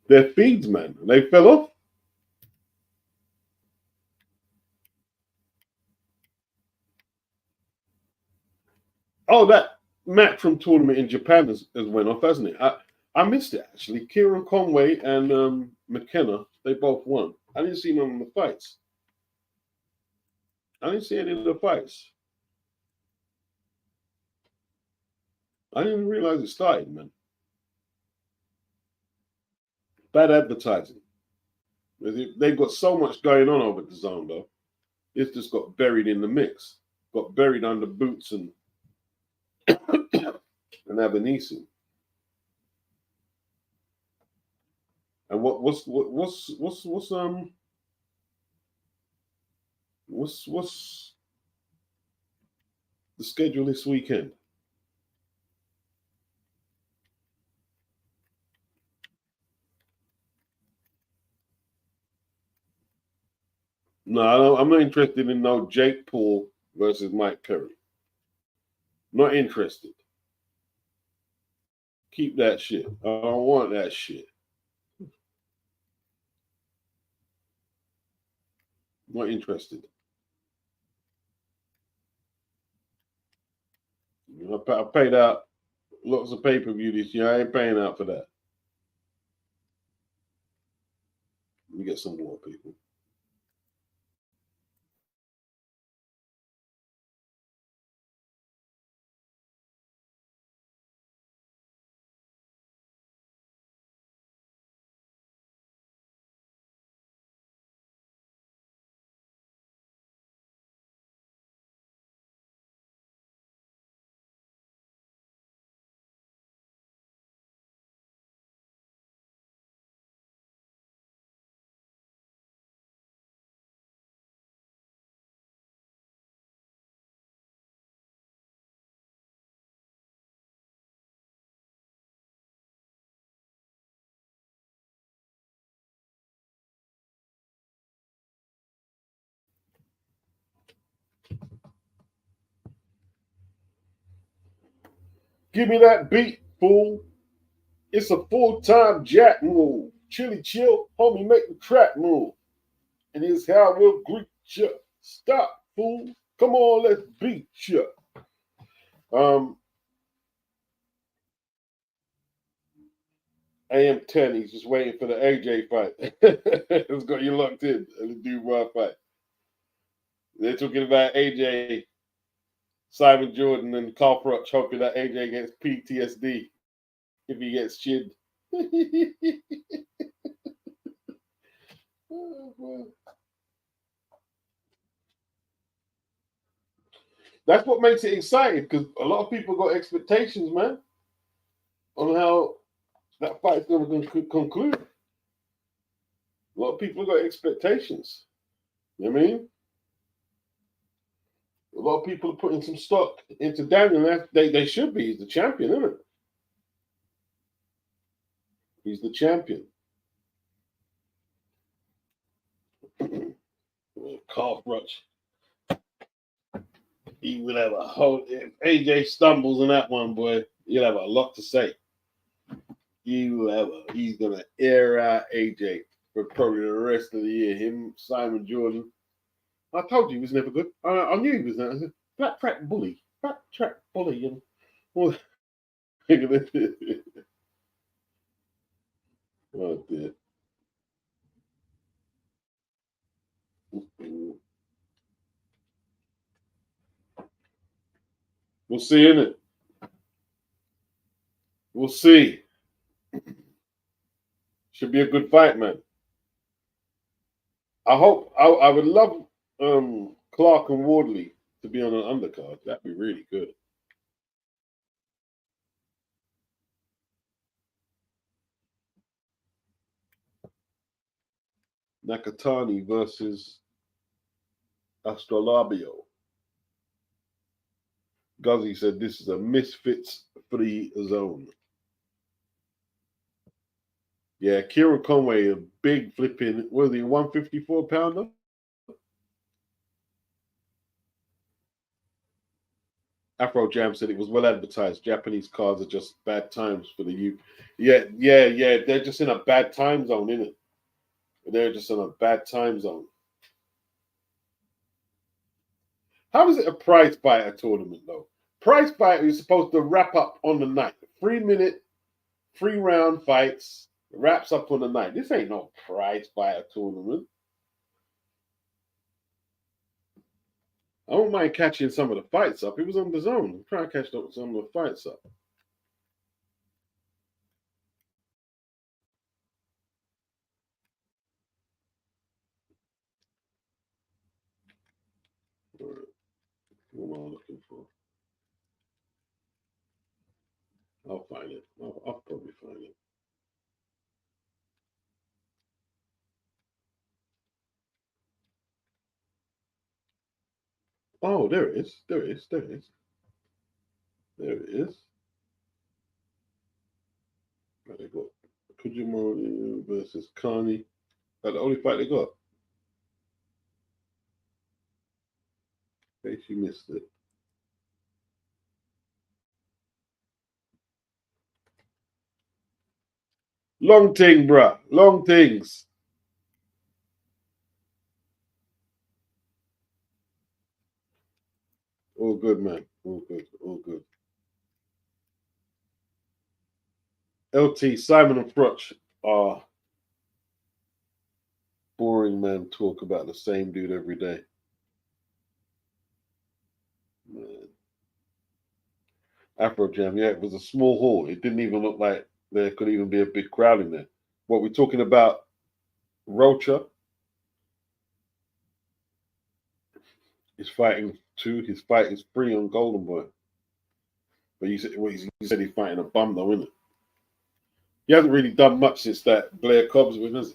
their feeds, man. They fell off. Oh, that match from tournament in Japan has went off, hasn't it? I missed it actually. Kieran Conway and McKenna, they both won. I didn't see none of the fights. I didn't see any of the fights. I didn't even realize it started, man. Bad advertising. They've got so much going on over the zone, though. It's just got buried in the mix. Got buried under Boots and Avanisi. And what's the schedule this weekend? No, I'm not interested in no Jake Paul versus Mike Perry. Not interested. Keep that shit. I don't want that shit. Not interested. I paid out lots of pay-per-view this year. I ain't paying out for that. Let me get some more people. Give me that beat, fool. It's a full-time jack move. Chili chill, homie, make the track move. And here's how we'll greet you. Stop, fool. Come on, let's beat you. AM10, he's just waiting for the AJ fight. It's got you locked in. The Dubois fight. They're talking about AJ, Simon Jordan, and Crawford hoping that AJ gets PTSD if he gets chinned. That's what makes it exciting because a lot of people got expectations, man, on how that fight's going to conclude. A lot of people got expectations. You know what I mean? A lot of people are putting some stock into Daniel. They should be. He's the champion, isn't it? He's the champion. Calf rush. He will have a whole. If AJ stumbles in that one, boy, he'll have a lot to say. He's gonna air out AJ for probably the rest of the year. Him, Simon Jordan. I told you he was never good. I knew he was that. Flat track bully. Flat track bully. And well, oh dear. We'll see, innit? We'll see. Should be a good fight, man. I hope. I would love Clark and Wardley to be on an undercard. That'd be really good. Nakatani versus Astrolabio. Guzzy said this is a misfits free zone. Yeah, Kieran Conway, a big flipping, was he 154 pounder? Afro Jam said it was well advertised. Japanese cards are just bad times for the youth. Yeah. They're just in a bad time zone, isn't it? They're just in a bad time zone. How is it a prize fighter tournament, though? Prize fighter is supposed to wrap up on the night. 3-minute, 3-round fights, wraps up on the night. This ain't no prize fighter tournament. I don't mind catching some of the fights up. It was on the zone. I'm trying to catch some of the fights up. All right. What am I looking for? I'll find it. I'll probably find it. Oh, there it is. There it is. There it is. There it is. Right, they got Kujimori versus Kani. That's the only fight they got. In case you missed it. Long thing, bruh. Long things. All good, man. All good. All good. LT, Simon and Frotch are boring, man. Talk about the same dude every day. Man. Afro Jam, yeah, it was a small hall. It didn't even look like there could even be a big crowd in there. What we're talking about, Rocha is fighting two. His fight is free on Golden Boy. But you said he's fighting a bum though, isn't it? He hasn't really done much since that Blair Cobbs win, has he?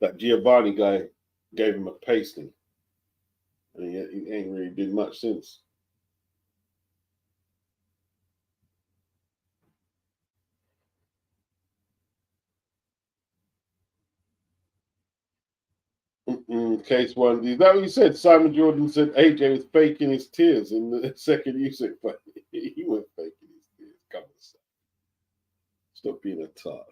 That Giovanni guy gave him a pasting. And he ain't really did much since. Case one. Is that what you said? Simon Jordan said AJ was faking his tears in the second Usyk fight. He was faking his tears. Come on, son. Stop being a tart.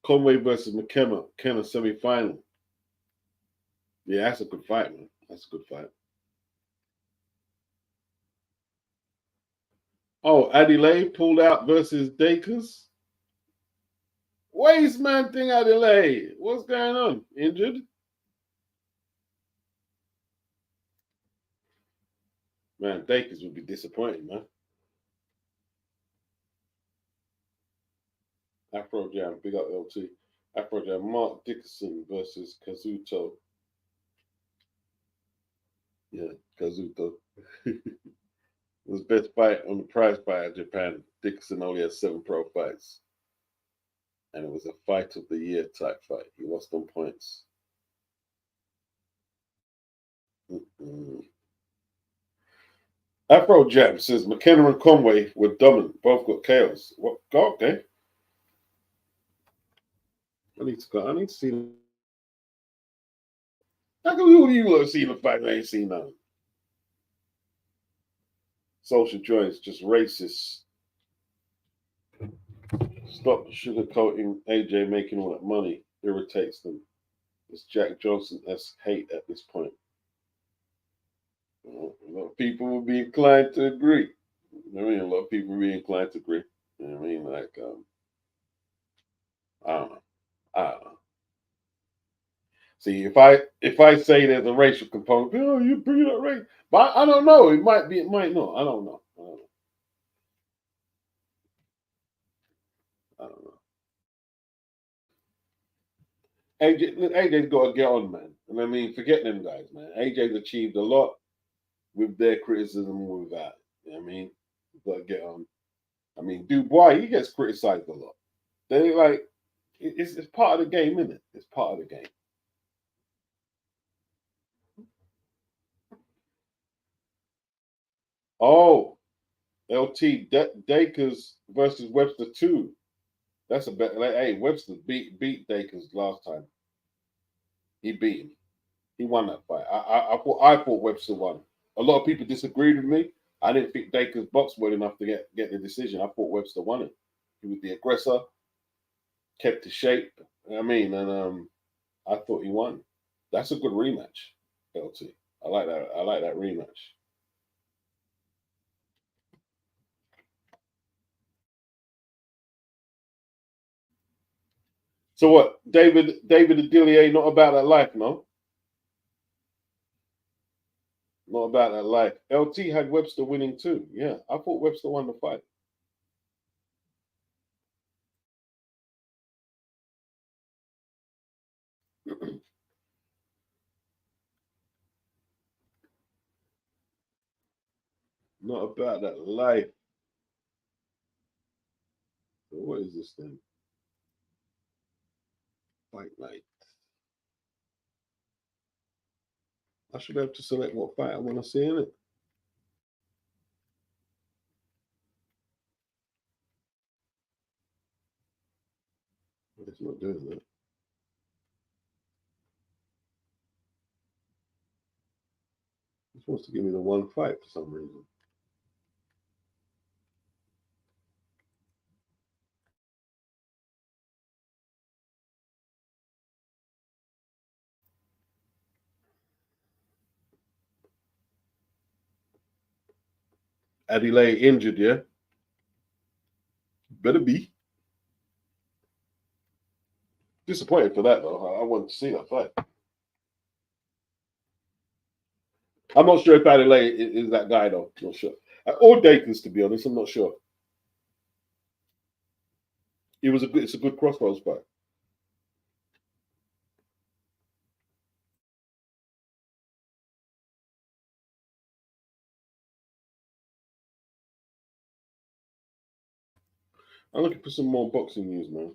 Conway versus McKenna semi-final. Yeah, that's a good fight, man. That's a good fight. Oh, Adelaide pulled out versus Dakers. Waste man thing, Adelaide. What's going on? Injured? Man, Dakers would be disappointing, man. Afro Jam, big up LT. Afro Jam, Mark Dickinson versus Kazuto. Yeah, Kazuto. It was best fight on the prize fight at Japan. Dickinson only had 7 pro fights. And it was a fight of the year type fight. He lost on points. Afro Jam says McKenna and Conway were dominant. Both got KOs. What? Okay. I need to go. I need to see. How come you have seen the fight? I ain't seen none. Social joints, just racist. Stop sugarcoating AJ making all that money. Irritates them. It's Jack Johnson-esque hate at this point. A lot of people will be inclined to agree. I mean, a lot of people will be inclined to agree. You know what I mean? Like, I don't know. I don't know. See, if I say there's a racial component, oh, you bring up race, but I don't know. It might be, it might not. I don't know. I don't know. I don't know. AJ's got to get on, man. And I mean, forget them guys, man. AJ's achieved a lot with their criticism with that. You know what I mean? Got to get on. I mean, Dubois, he gets criticized a lot. They like, it's part of the game, isn't it? It's part of the game. Oh, LT Dakers versus Webster 2. That's a bet. Like, hey, Webster beat Dakers last time. He beat him. He won that fight. I thought Webster won. A lot of people disagreed with me. I didn't think Dakers boxed well enough to get the decision. I thought Webster won it. He was the aggressor, kept his shape. I mean, and I thought he won. That's a good rematch, LT. I like that. I like that rematch. So what? David Adilier not about that life, no? Not about that life. LT had Webster winning too. Yeah, I thought Webster won the fight. Not about that life. So what is this thing? Fight night. I should have to select what fight I want to see in it. It's not doing that. He wants to give me the one fight for some reason. Adelaide injured, yeah? Better be. Disappointed for that, though. I wanted to see that fight. I'm not sure if Adelaide is that guy, though. Not sure. Or Dakins, to be honest. I'm not sure. It's a good crossroads fight. I'm looking for some more boxing news, man.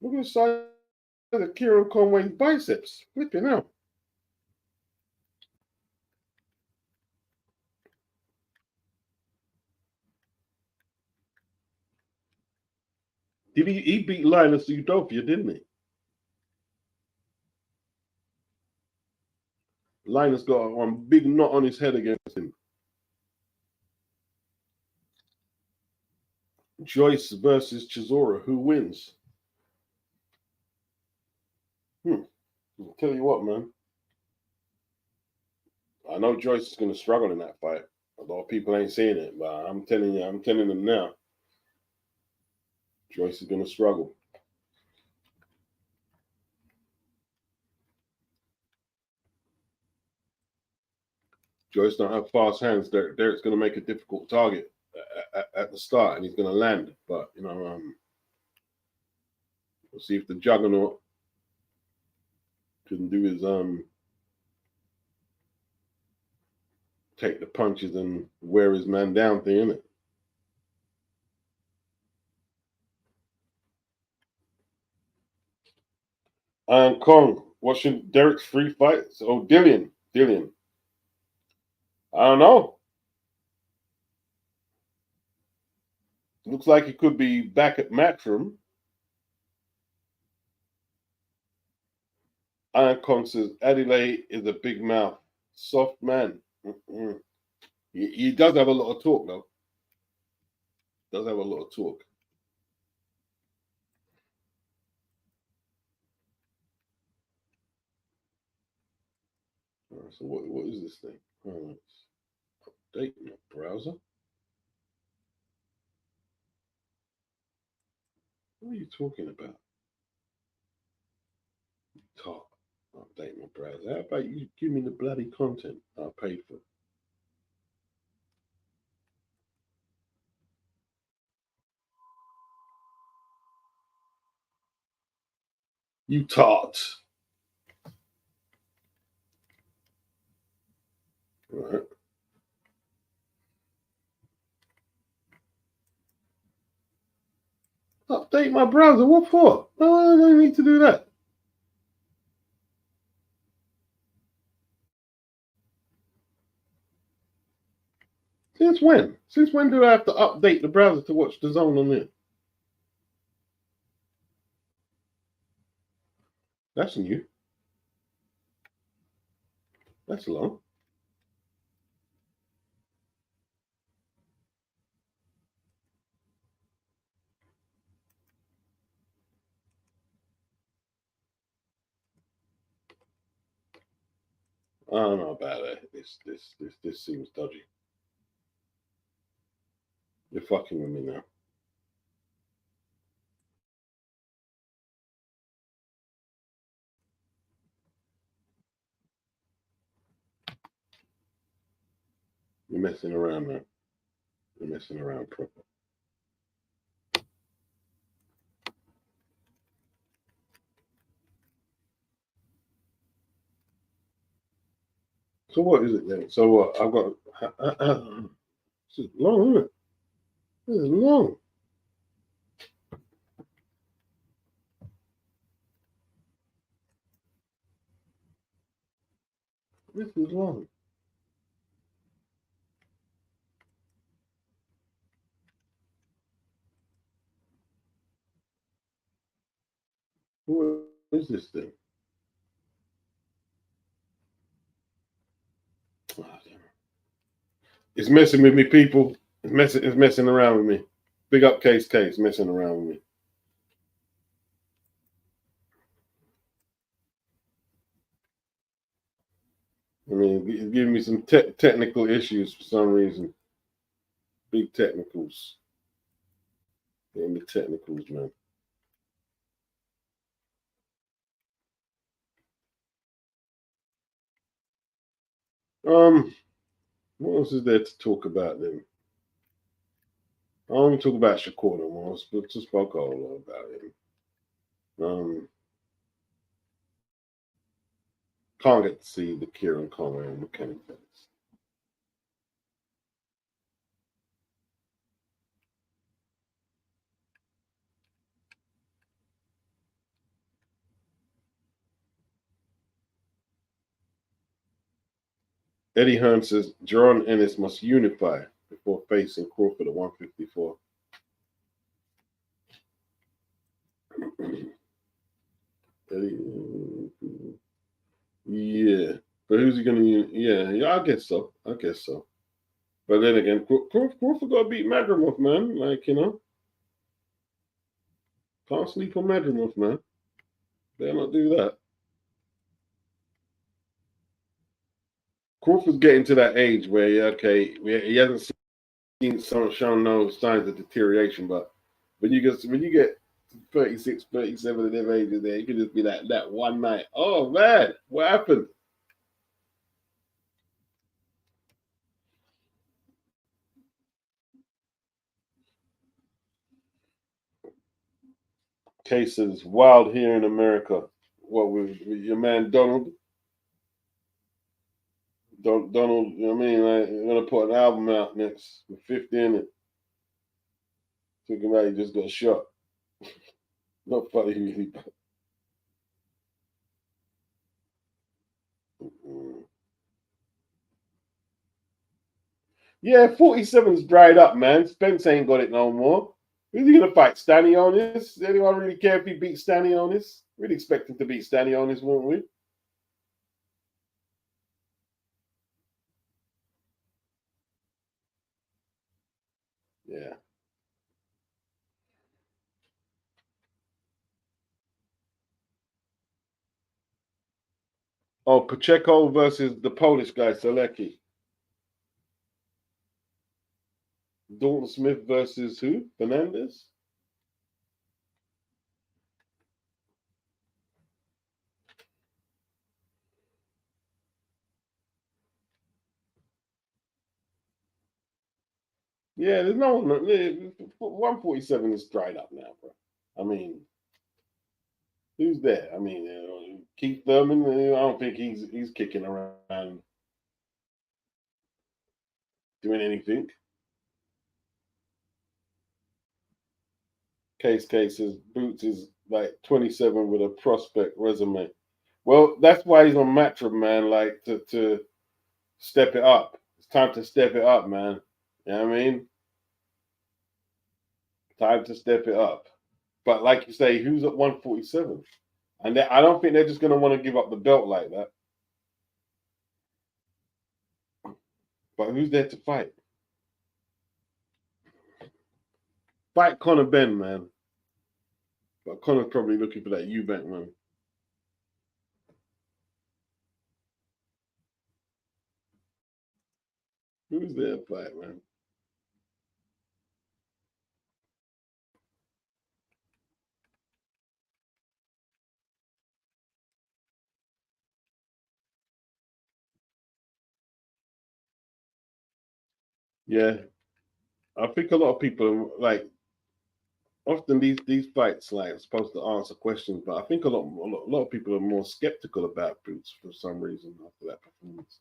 Look at the size of Kieran Conway's biceps. Flipping out. He beat Linus Udofia, didn't he? Linus got a big knot on his head against him. Joyce versus Chisora. Who wins? I'll tell you what, man. I know Joyce is going to struggle in that fight. A lot of people ain't seeing it, but I'm telling them now. Joyce is going to struggle. Joyce don't have fast hands. Derek's going to make a difficult target at the start, and he's going to land. But we'll see if the Juggernaut can do his take the punches and wear his man down thing, innit? Kong watching Derek's free fights. Oh, Dillian. I don't know. Looks like he could be back at Matchroom. Iron Kong says Adelaide is a big mouth, soft man. He does have a lot of talk, though. Does have a lot of talk. So what is this thing? Let's update my browser. What are you talking about? Talk. Update my browser. How about you give me the bloody content I paid for? You tart. Right. Update my browser? What for? No, I don't need to do that. Since when? Since when do I have to update the browser to watch the zone on there? That's new. That's long. I don't know about it. This seems dodgy. You're fucking with me now. You're messing around now. You're messing around proper. So what is it then? So what? I've got. This is long, isn't it? This is long. This is long. What is this thing? It's messing with me, people. It's messing around with me. Big up case messing around with me. I mean, it's giving me some technical issues for some reason. Big technicals. Getting the technicals, man. What else is there to talk about then? I don't even talk about Shakur no more. I just spoke all about him. Can't get to see the Kieran Conway and mechanic fights. Eddie Hearn says Jaron Ennis must unify before facing Crawford at 154. Yeah, but who's he going to? Yeah, I guess so. But then again, Crawford got to beat Madrimov, man. Like, can't sleep on Madrimov, man. Better not do that. Crawford's getting to that age where, he hasn't shown no signs of deterioration, but when you get 36, 37 of them ages there, you can just be that one night. Oh man, what happened? Cases wild here in America. What with your man Donald? Donald, you know what I mean? Like, you're gonna put an album out next with 50 in it. Thinking about he just got shot. Not funny, really. Yeah, 47's dried up, man. Spence ain't got it no more. Who's he gonna fight? Stanionis? Anyone really care if he beats Stanionis? We'd expect him to beat Stanionis, won't we? Yeah. Oh, Pacheco versus the Polish guy, Selecki. Dalton Smith versus who? Fernandez? Yeah, there's no one. 147 is dried up now, bro. I mean, who's there? I mean, Keith Thurman. I don't think he's kicking around doing anything. Cases Boots is like 27 with a prospect resume. Well, that's why he's on Matchup, man. Like to step it up. It's time to step it up, man. You know what I mean? Time to step it up. But like you say, who's at 147? And I don't think they're just going to want to give up the belt like that. But who's there to fight? Fight Conor Benn, man. But Conor's probably looking for that Eubank, man. Who's there to fight, man? Yeah, I think a lot of people like often these fights like supposed to answer questions, but I think a lot of people are more skeptical about Boots for some reason after that performance.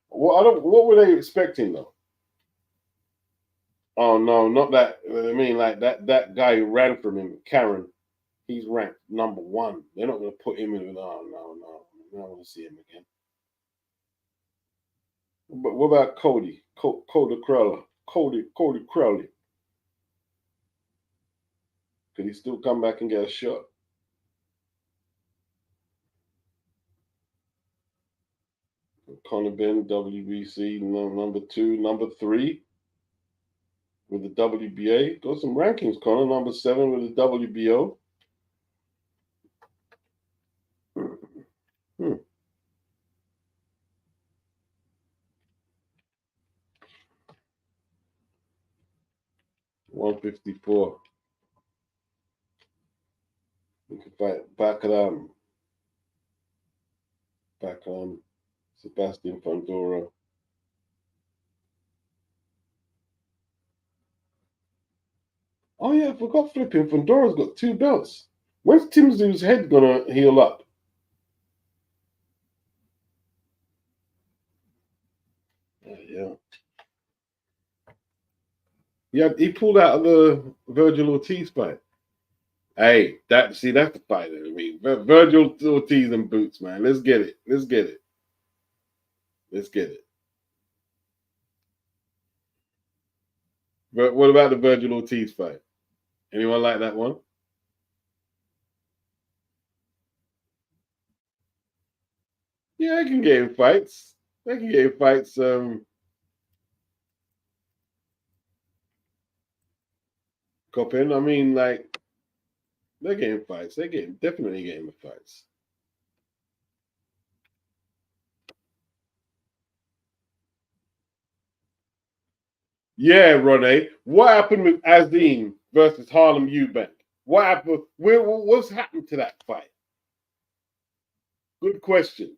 Well, I don't. What were they expecting though? Oh no, not that. I mean, like that guy who ran from him, Karen. He's ranked number one. They're not going to put him in. Oh no. I don't want to see him again. But what about Cody? Cody Crowley. Cody Crowley. Could he still come back and get a shot? Conor Benn, WBC, number 2. Number 3 with the WBA. Got some rankings, Conor. Number 7 with the WBO. Hmm. 154. We can fight back on Sebastian Fundora. Oh yeah, I forgot flipping. Fundora's got 2 belts. When's Tim Tszયુ's head gonna heal up? Yeah. Yeah, he pulled out of the Virgil Ortiz fight. Hey, that's the fight. I mean, Virgil Ortiz and Boots, man. Let's get it. Let's get it. Let's get it. But what about the Virgil Ortiz fight? Anyone like that one? Yeah, they can get in fights. They can get in fights. Coppin. I mean, like, they're getting fights. They're definitely getting the fights. Yeah, Ronnie. What happened with Azim versus Harlem Eubank? What happened? What's happened to that fight? Good question.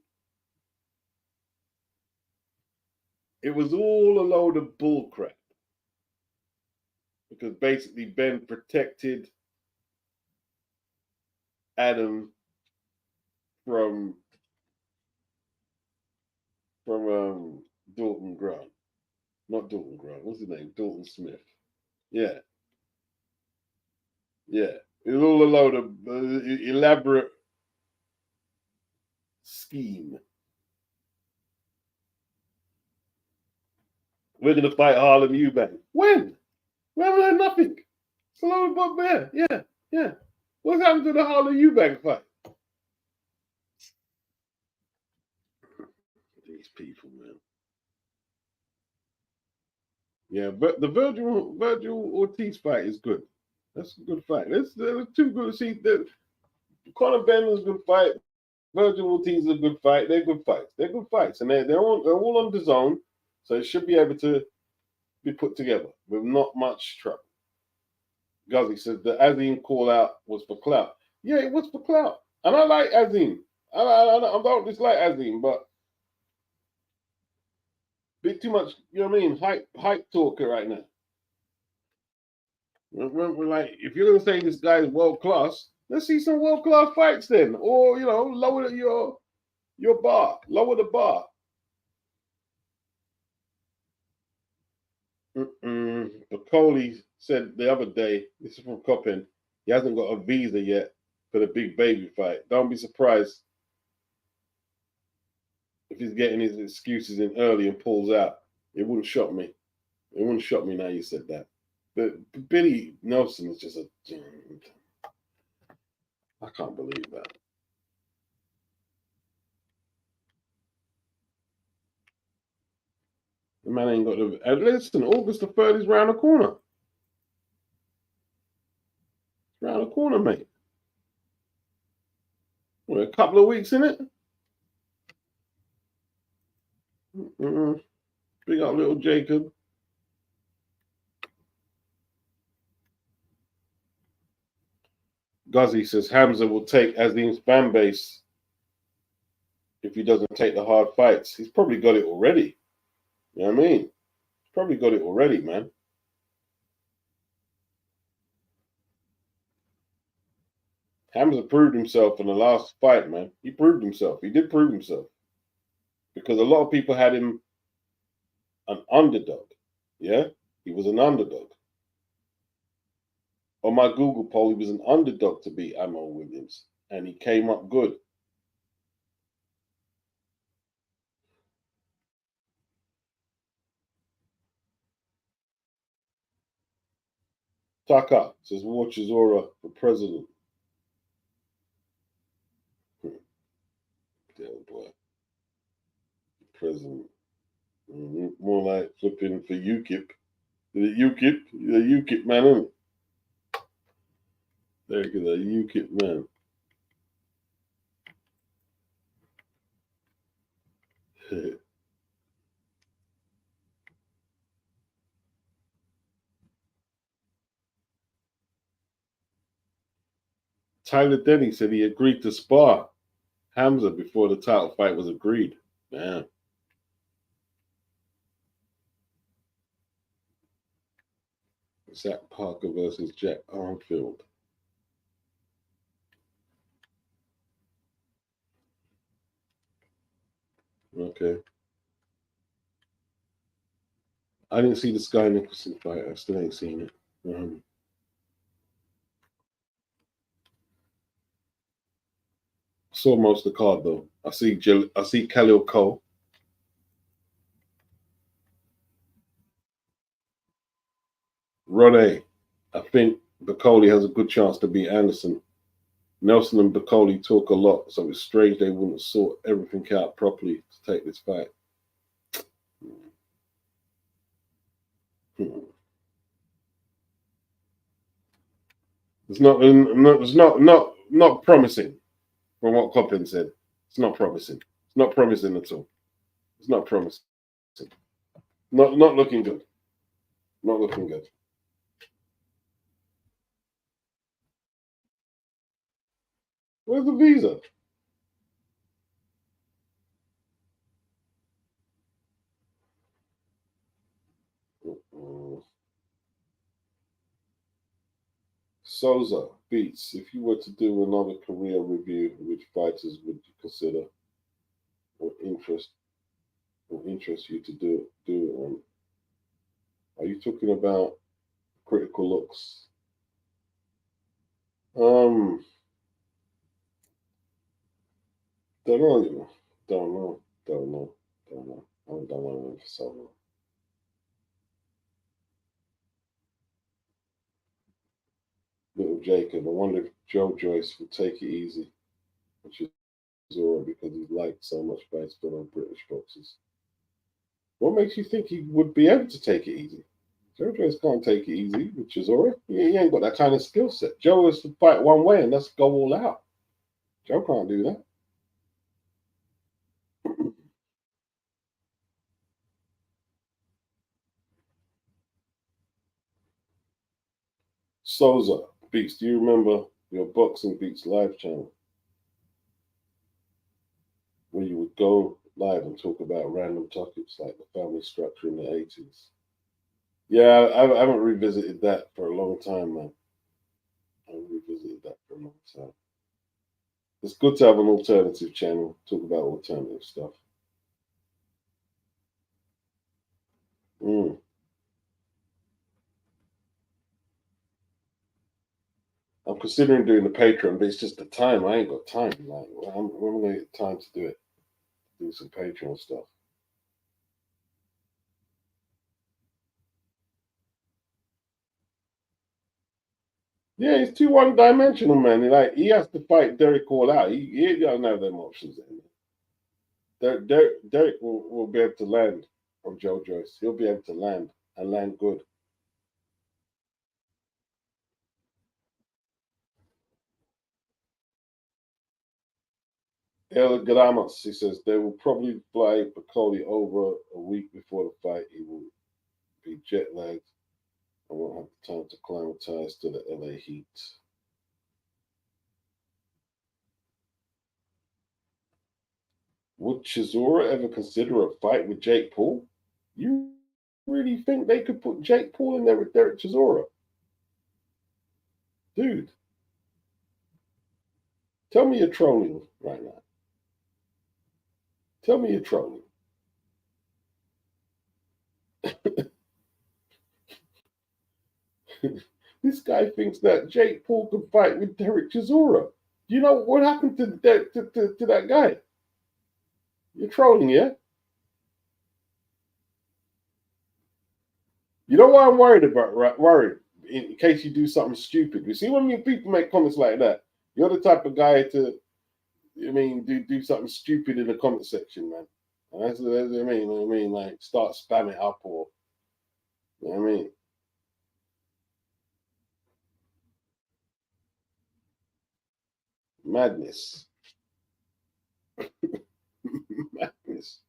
It was all a load of bullcrap. Because basically Ben protected Adam from Dalton Grant. Not Dalton Grant. What's his name? Dalton Smith. Yeah. Yeah. It was all a load of elaborate scheme. We're going to fight Harlem Eubank. When? We haven't heard nothing. It's a load of Bob Bear. Yeah. Yeah. What's happened to the Harlem Eubank fight? These people, man. Yeah, but the Virgil Ortiz fight is good. That's a good fight. That's too good to see. Conor Benn is a good fight. Virgil Ortiz is a good fight. They're good fights. They're good fights, and they're all on the zone, so it should be able to be put together with not much trouble. Guzzy says the Azim call out was for Clout. Yeah, it was for Clout, and I like Azim. I don't dislike Azim, but bit too much. You know what I mean? Hype talker right now. We're like, if you're gonna say this guy is world class, let's see some world class fights then, or lower your bar, lower the bar. Coley said the other day, this is from Coppin, he hasn't got a visa yet for the big baby fight. Don't be surprised if he's getting his excuses in early and pulls out. It wouldn't shock me. It wouldn't shock me now you said that. But Billy Nelson is just I can't believe that. The man ain't got the. Listen, August the 3rd is round the corner. Round the corner, mate. We're a couple of weeks in it. Big up little Jacob. Guzzy says Hamza will take Azim's fan base if he doesn't take the hard fights. He's probably got it already. You know what I mean? He's probably got it already, man. Hamza proved himself in the last fight, man. He proved himself. He did prove himself. Because a lot of people had him an underdog. Yeah? He was an underdog. On my Google poll, he was an underdog to beat Ammo Williams. And he came up good. Taka says, war Chisora for president. Damn boy. president. More like flipping for UKIP. The UKIP man, isn't it? There you go, the UKIP man. Tyler Denny said he agreed to spar Hamza before the title fight was agreed. Man. Zach Parker versus Jack Armfield. Okay. I didn't see the Sky Nicholson fight. I still ain't seen it. Saw most of the card though. I see Khalil Cole. Rode. I think Bacoli has a good chance to beat Anderson. Nelson and Bacoli talk a lot, so it's strange they wouldn't sort everything out properly to take this fight. It's not promising from what Coppin said. It's not promising. It's not promising at all. It's not promising. Not looking good. Not looking good. Where's the visa? Souza beats. If you were to do another career review, which fighters would you consider or interest you to do it on? Are you talking about critical looks? Don't know. I haven't done one of them for so long. Little Jacob, I wonder if Joe Joyce would take it easy, which is Chisora, because he's liked so much by his fellow British boxers. What makes you think he would be able to take it easy? Joe Joyce can't take it easy with Chisora. He ain't got that kind of skill set. Joe is to fight one way and that's go all out. Joe can't do that. Souza Beats, do you remember your Boxing Beats live channel where you would go live and talk about random topics like the family structure in the 80s? Yeah, I haven't revisited that for a long time, man. I haven't revisited that for a long time. It's good to have an alternative channel, talk about alternative stuff. I'm considering doing the Patreon, but it's just the time. I ain't got time. Like, when am I going to get time to do it? Do some Patreon stuff. Yeah, he's too one-dimensional, man. Like, he has to fight Derek all out. He doesn't have them options anymore. Derek will be able to land on Joe Joyce. He'll be able to land and land good. El Gramos, he says, they will probably fly Bacoli over a week before the fight. He will be jet lagged and won't have the time to acclimatize to the LA heat. Would Chisora ever consider a fight with Jake Paul? You really think they could put Jake Paul in there with Derek Chisora? Dude, tell me you're trolling right now. Tell me you're trolling. This guy thinks that Jake Paul could fight with Derek Chisora. You know what happened to that guy? You're trolling, yeah? You know why I'm worried about, right? Worried in case you do something stupid. You see, when people make comments like that, you're the type of guy to, do something stupid in the comment section, man. That's what I mean. Like, start spamming it up, or you know what I mean. Madness. Madness.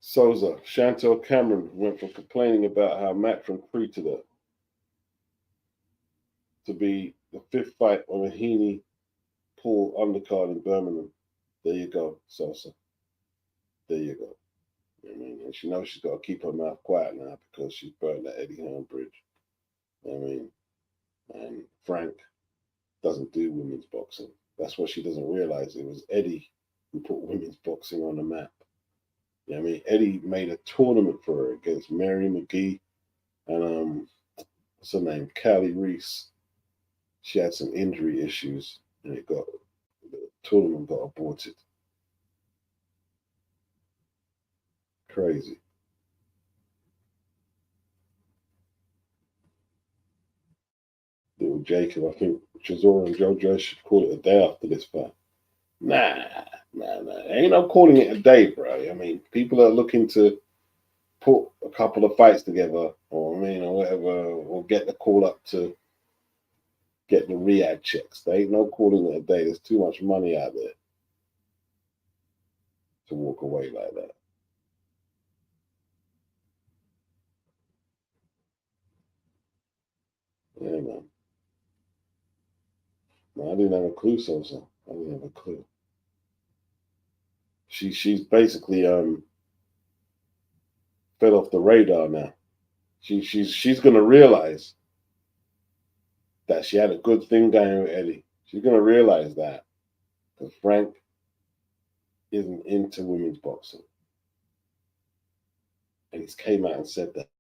Souza, Chantel Cameron went from complaining about how Matron treated her to be the fifth fight on a Heaney Paul undercard in Birmingham. There you go, Souza. There you go. I mean, and she knows she's got to keep her mouth quiet now because she's burned that Eddie Hearn bridge. I mean, and Frank doesn't do women's boxing. That's what she doesn't realize. It was Eddie who put women's boxing on the map. You know what I mean? Eddie made a tournament for her against Mary McGee and what's her name? Callie Reese. She had some injury issues and the tournament got aborted. Crazy. Little Jacob, I think Chisora and Joe Joyce should call it a day after this fight. Nah. Ain't no calling it a day, bro. I mean, people are looking to put a couple of fights together, or whatever, or get the call up to get the Riyadh checks. There ain't no calling it a day. There's too much money out there to walk away like that. Yeah, man. No, I didn't have a clue, so I didn't have a clue. She's basically fell off the radar now. She's gonna realize that she had a good thing going with Eddie. She's gonna realize that because Frank isn't into women's boxing, and he's came out and said that.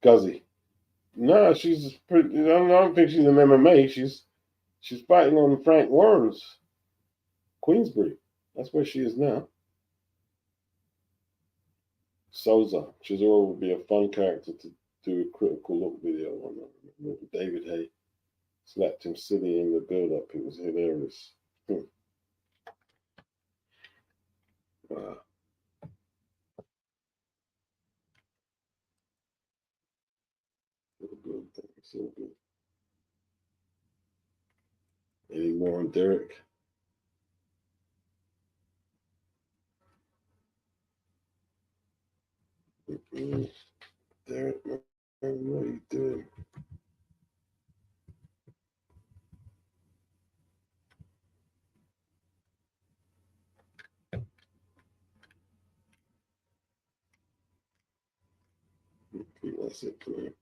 Guzzy, no, she's pretty. I don't think she's an MMA. She's fighting on Frank Warren's Queensbury. That's where she is now. Souza. Chisora would be a fun character to do a critical look video on. David Haye slapped him silly in the build up. It was hilarious. Wow. So good. So good. Any more on Derek? Derek, man, what are you doing? That's it, man.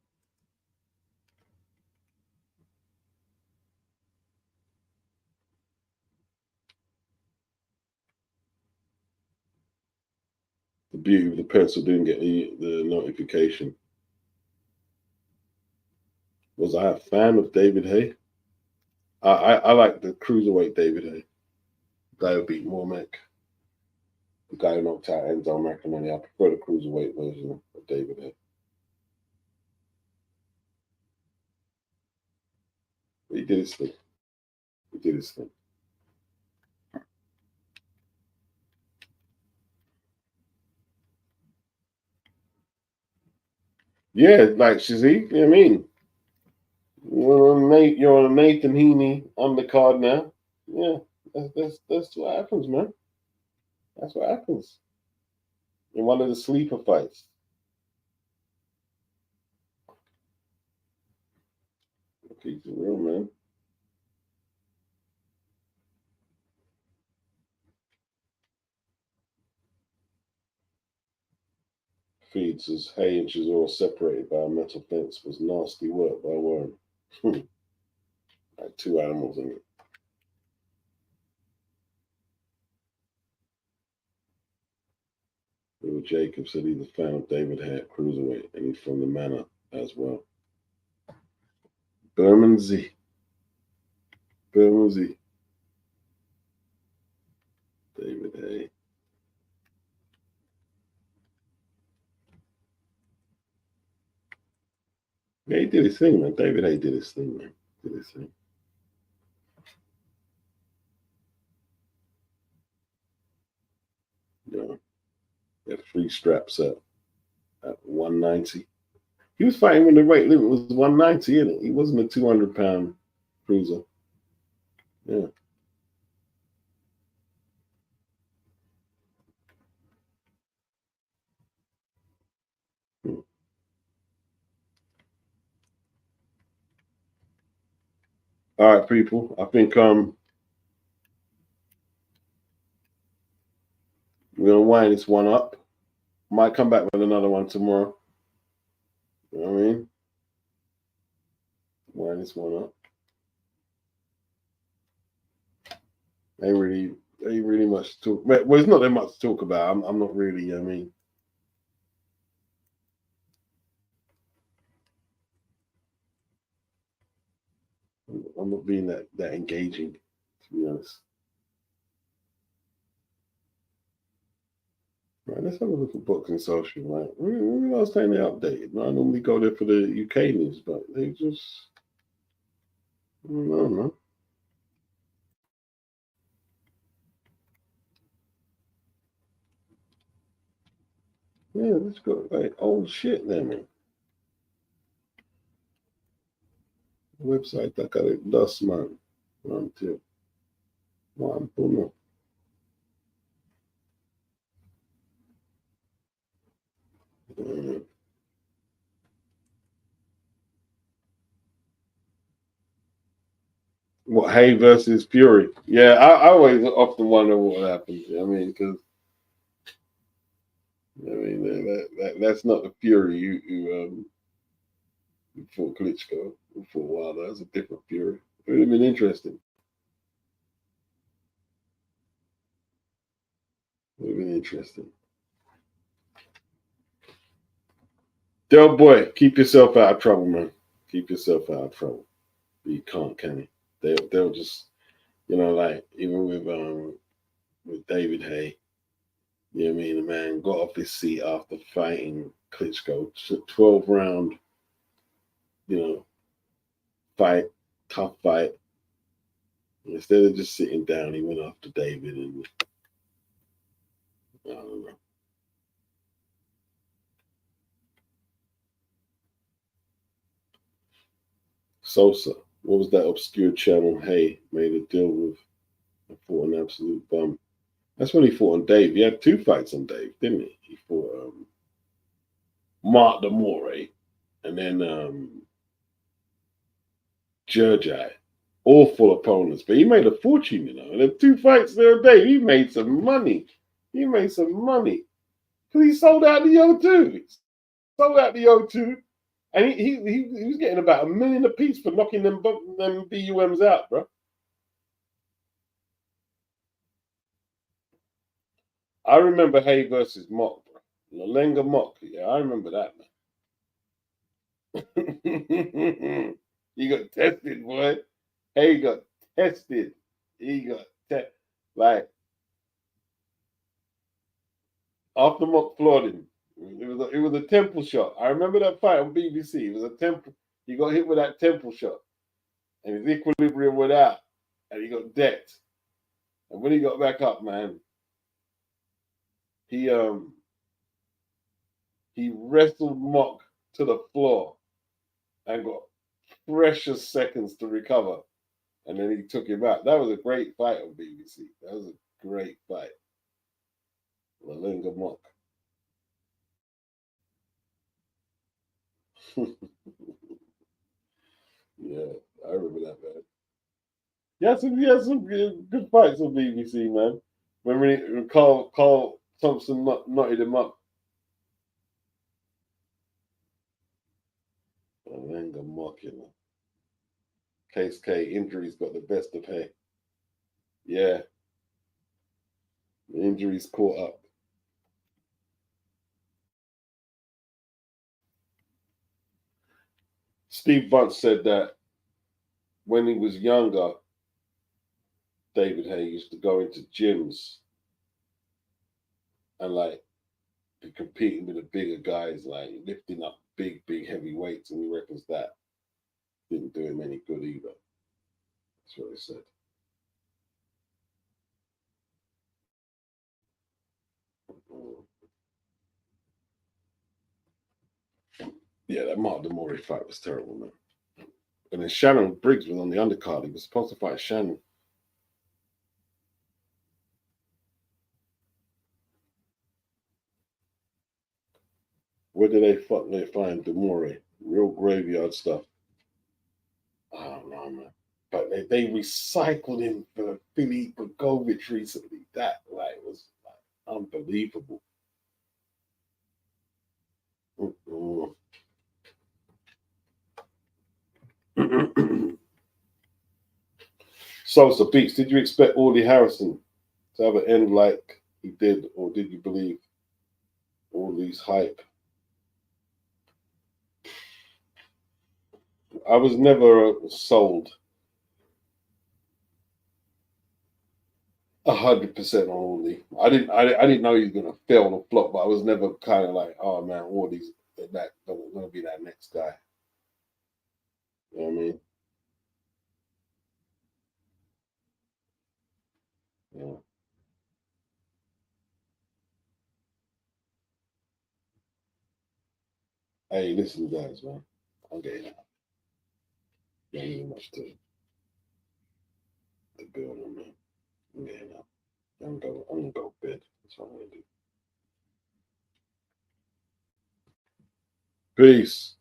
The beauty of the pencil didn't get the notification. Was I a fan of David Haye? I like the cruiserweight David Haye. The guy who beat Mormac. The guy who knocked out Enzo McInerney. I prefer the cruiserweight version of David Haye. But he did his thing. He did his thing. Yeah, like Shazzy, you know what I mean? You're on a Nathan Heaney on the card now. Yeah, that's what happens, man. That's what happens in one of the sleeper fights. Keep it real, man. Feed says Haye and Chisora separated by a metal fence was nasty work by Warren. Like two animals in it. Bill Jacobs said he's a fan of David Haye at cruiserweight, and he's from the Manor as well. Bermondsey. Bermondsey. David Haye. Yeah, he did his thing, man. David Haye did his thing, man. Did his thing. You know, he had 3 straps at 190. He was fighting when the weight limit was 190, innit? He wasn't a 200-pound cruiser. Yeah. Hmm. All right, people. I think we're gonna wind this one up. Might come back with another one tomorrow. You know what I mean? Wind this one up. Ain't really much to talk. Well, it's not that much to talk about. I'm not really. I mean, I'm not being that engaging, to be honest. Right, let's have a look at Boxing Social. Right, when last time they updated? I normally go there for the UK news, but they just I don't know, man. Yeah, let's go like old shit there, man. Website that got it dust, man. One, two, one, boom. Uh, what Haye versus Fury? Yeah, I always often wonder what happened. I mean, because that's not the Fury who fought Klitschko who fought Wilder. That's a different Fury. It would have been interesting. It would have been interesting. Del boy, keep yourself out of trouble, man. Keep yourself out of trouble. You can't, can you? They'll just like even with David Haye, you know what I mean? The man got off his seat after fighting Klitschko, 12-round, you know, fight, tough fight. Instead of just sitting down, he went after David, and I don't know. Sosa, what was that obscure channel Haye made a deal with and fought an absolute bum? That's when he fought on Dave. He had 2 fights on Dave, didn't he? He fought Mark Demore and then Jurjai. Awful opponents, but he made a fortune, And then 2 fights there a day, he made some money. He made some money because he sold out the O2. Sold out the O2, and he was getting about $1 million a piece for knocking them BUMs out, bro. I remember Haye versus Mock, bro. Lalenga Mock, yeah, I remember that, man. He got tested, boy. Haye got tested. He got tested. Like after Mock floored him, it was a temple shot. I remember that fight on BBC. It was a temple. He got hit with that temple shot, and his equilibrium went out, and he got decked. And when he got back up, man, he he wrestled Mock to the floor and got precious seconds to recover, and then he took him out. That was a great fight on BBC. That was a great fight. Lalenga Mock. Yeah, I remember that, man. He had some good fights on BBC, man. When Carl Thompson knotted him up. Lalenga Mock, Case K injuries got the best of Haye. Yeah, the injuries caught up. Steve Bunce said that when he was younger, David Haye used to go into gyms and like be competing with the bigger guys, like lifting up big heavyweights, and he reckons that didn't do him any good either. That's what he said. Yeah, that Mark Demore fight was terrible, man. And then Shannon Briggs was on the undercard. He was supposed to fight Shannon. Where did they find Demore? Real graveyard stuff. I don't know, man. But they recycled him for Philippe Bogovic recently. That was unbelievable. Sosa Beats, did you expect Audie Harrison to have an end like he did, or did you believe all these hype? I was never sold 100% on Audie. I didn't know he was gonna fail or flop, but I was never kind of like, oh man, Audie's gonna be that next guy. You know what I mean? Yeah. Hey, listen, guys, man. I'm getting out. Don't need much to build on, man. I'm getting out. I'm gonna go to bed. That's what I'm gonna do. Peace.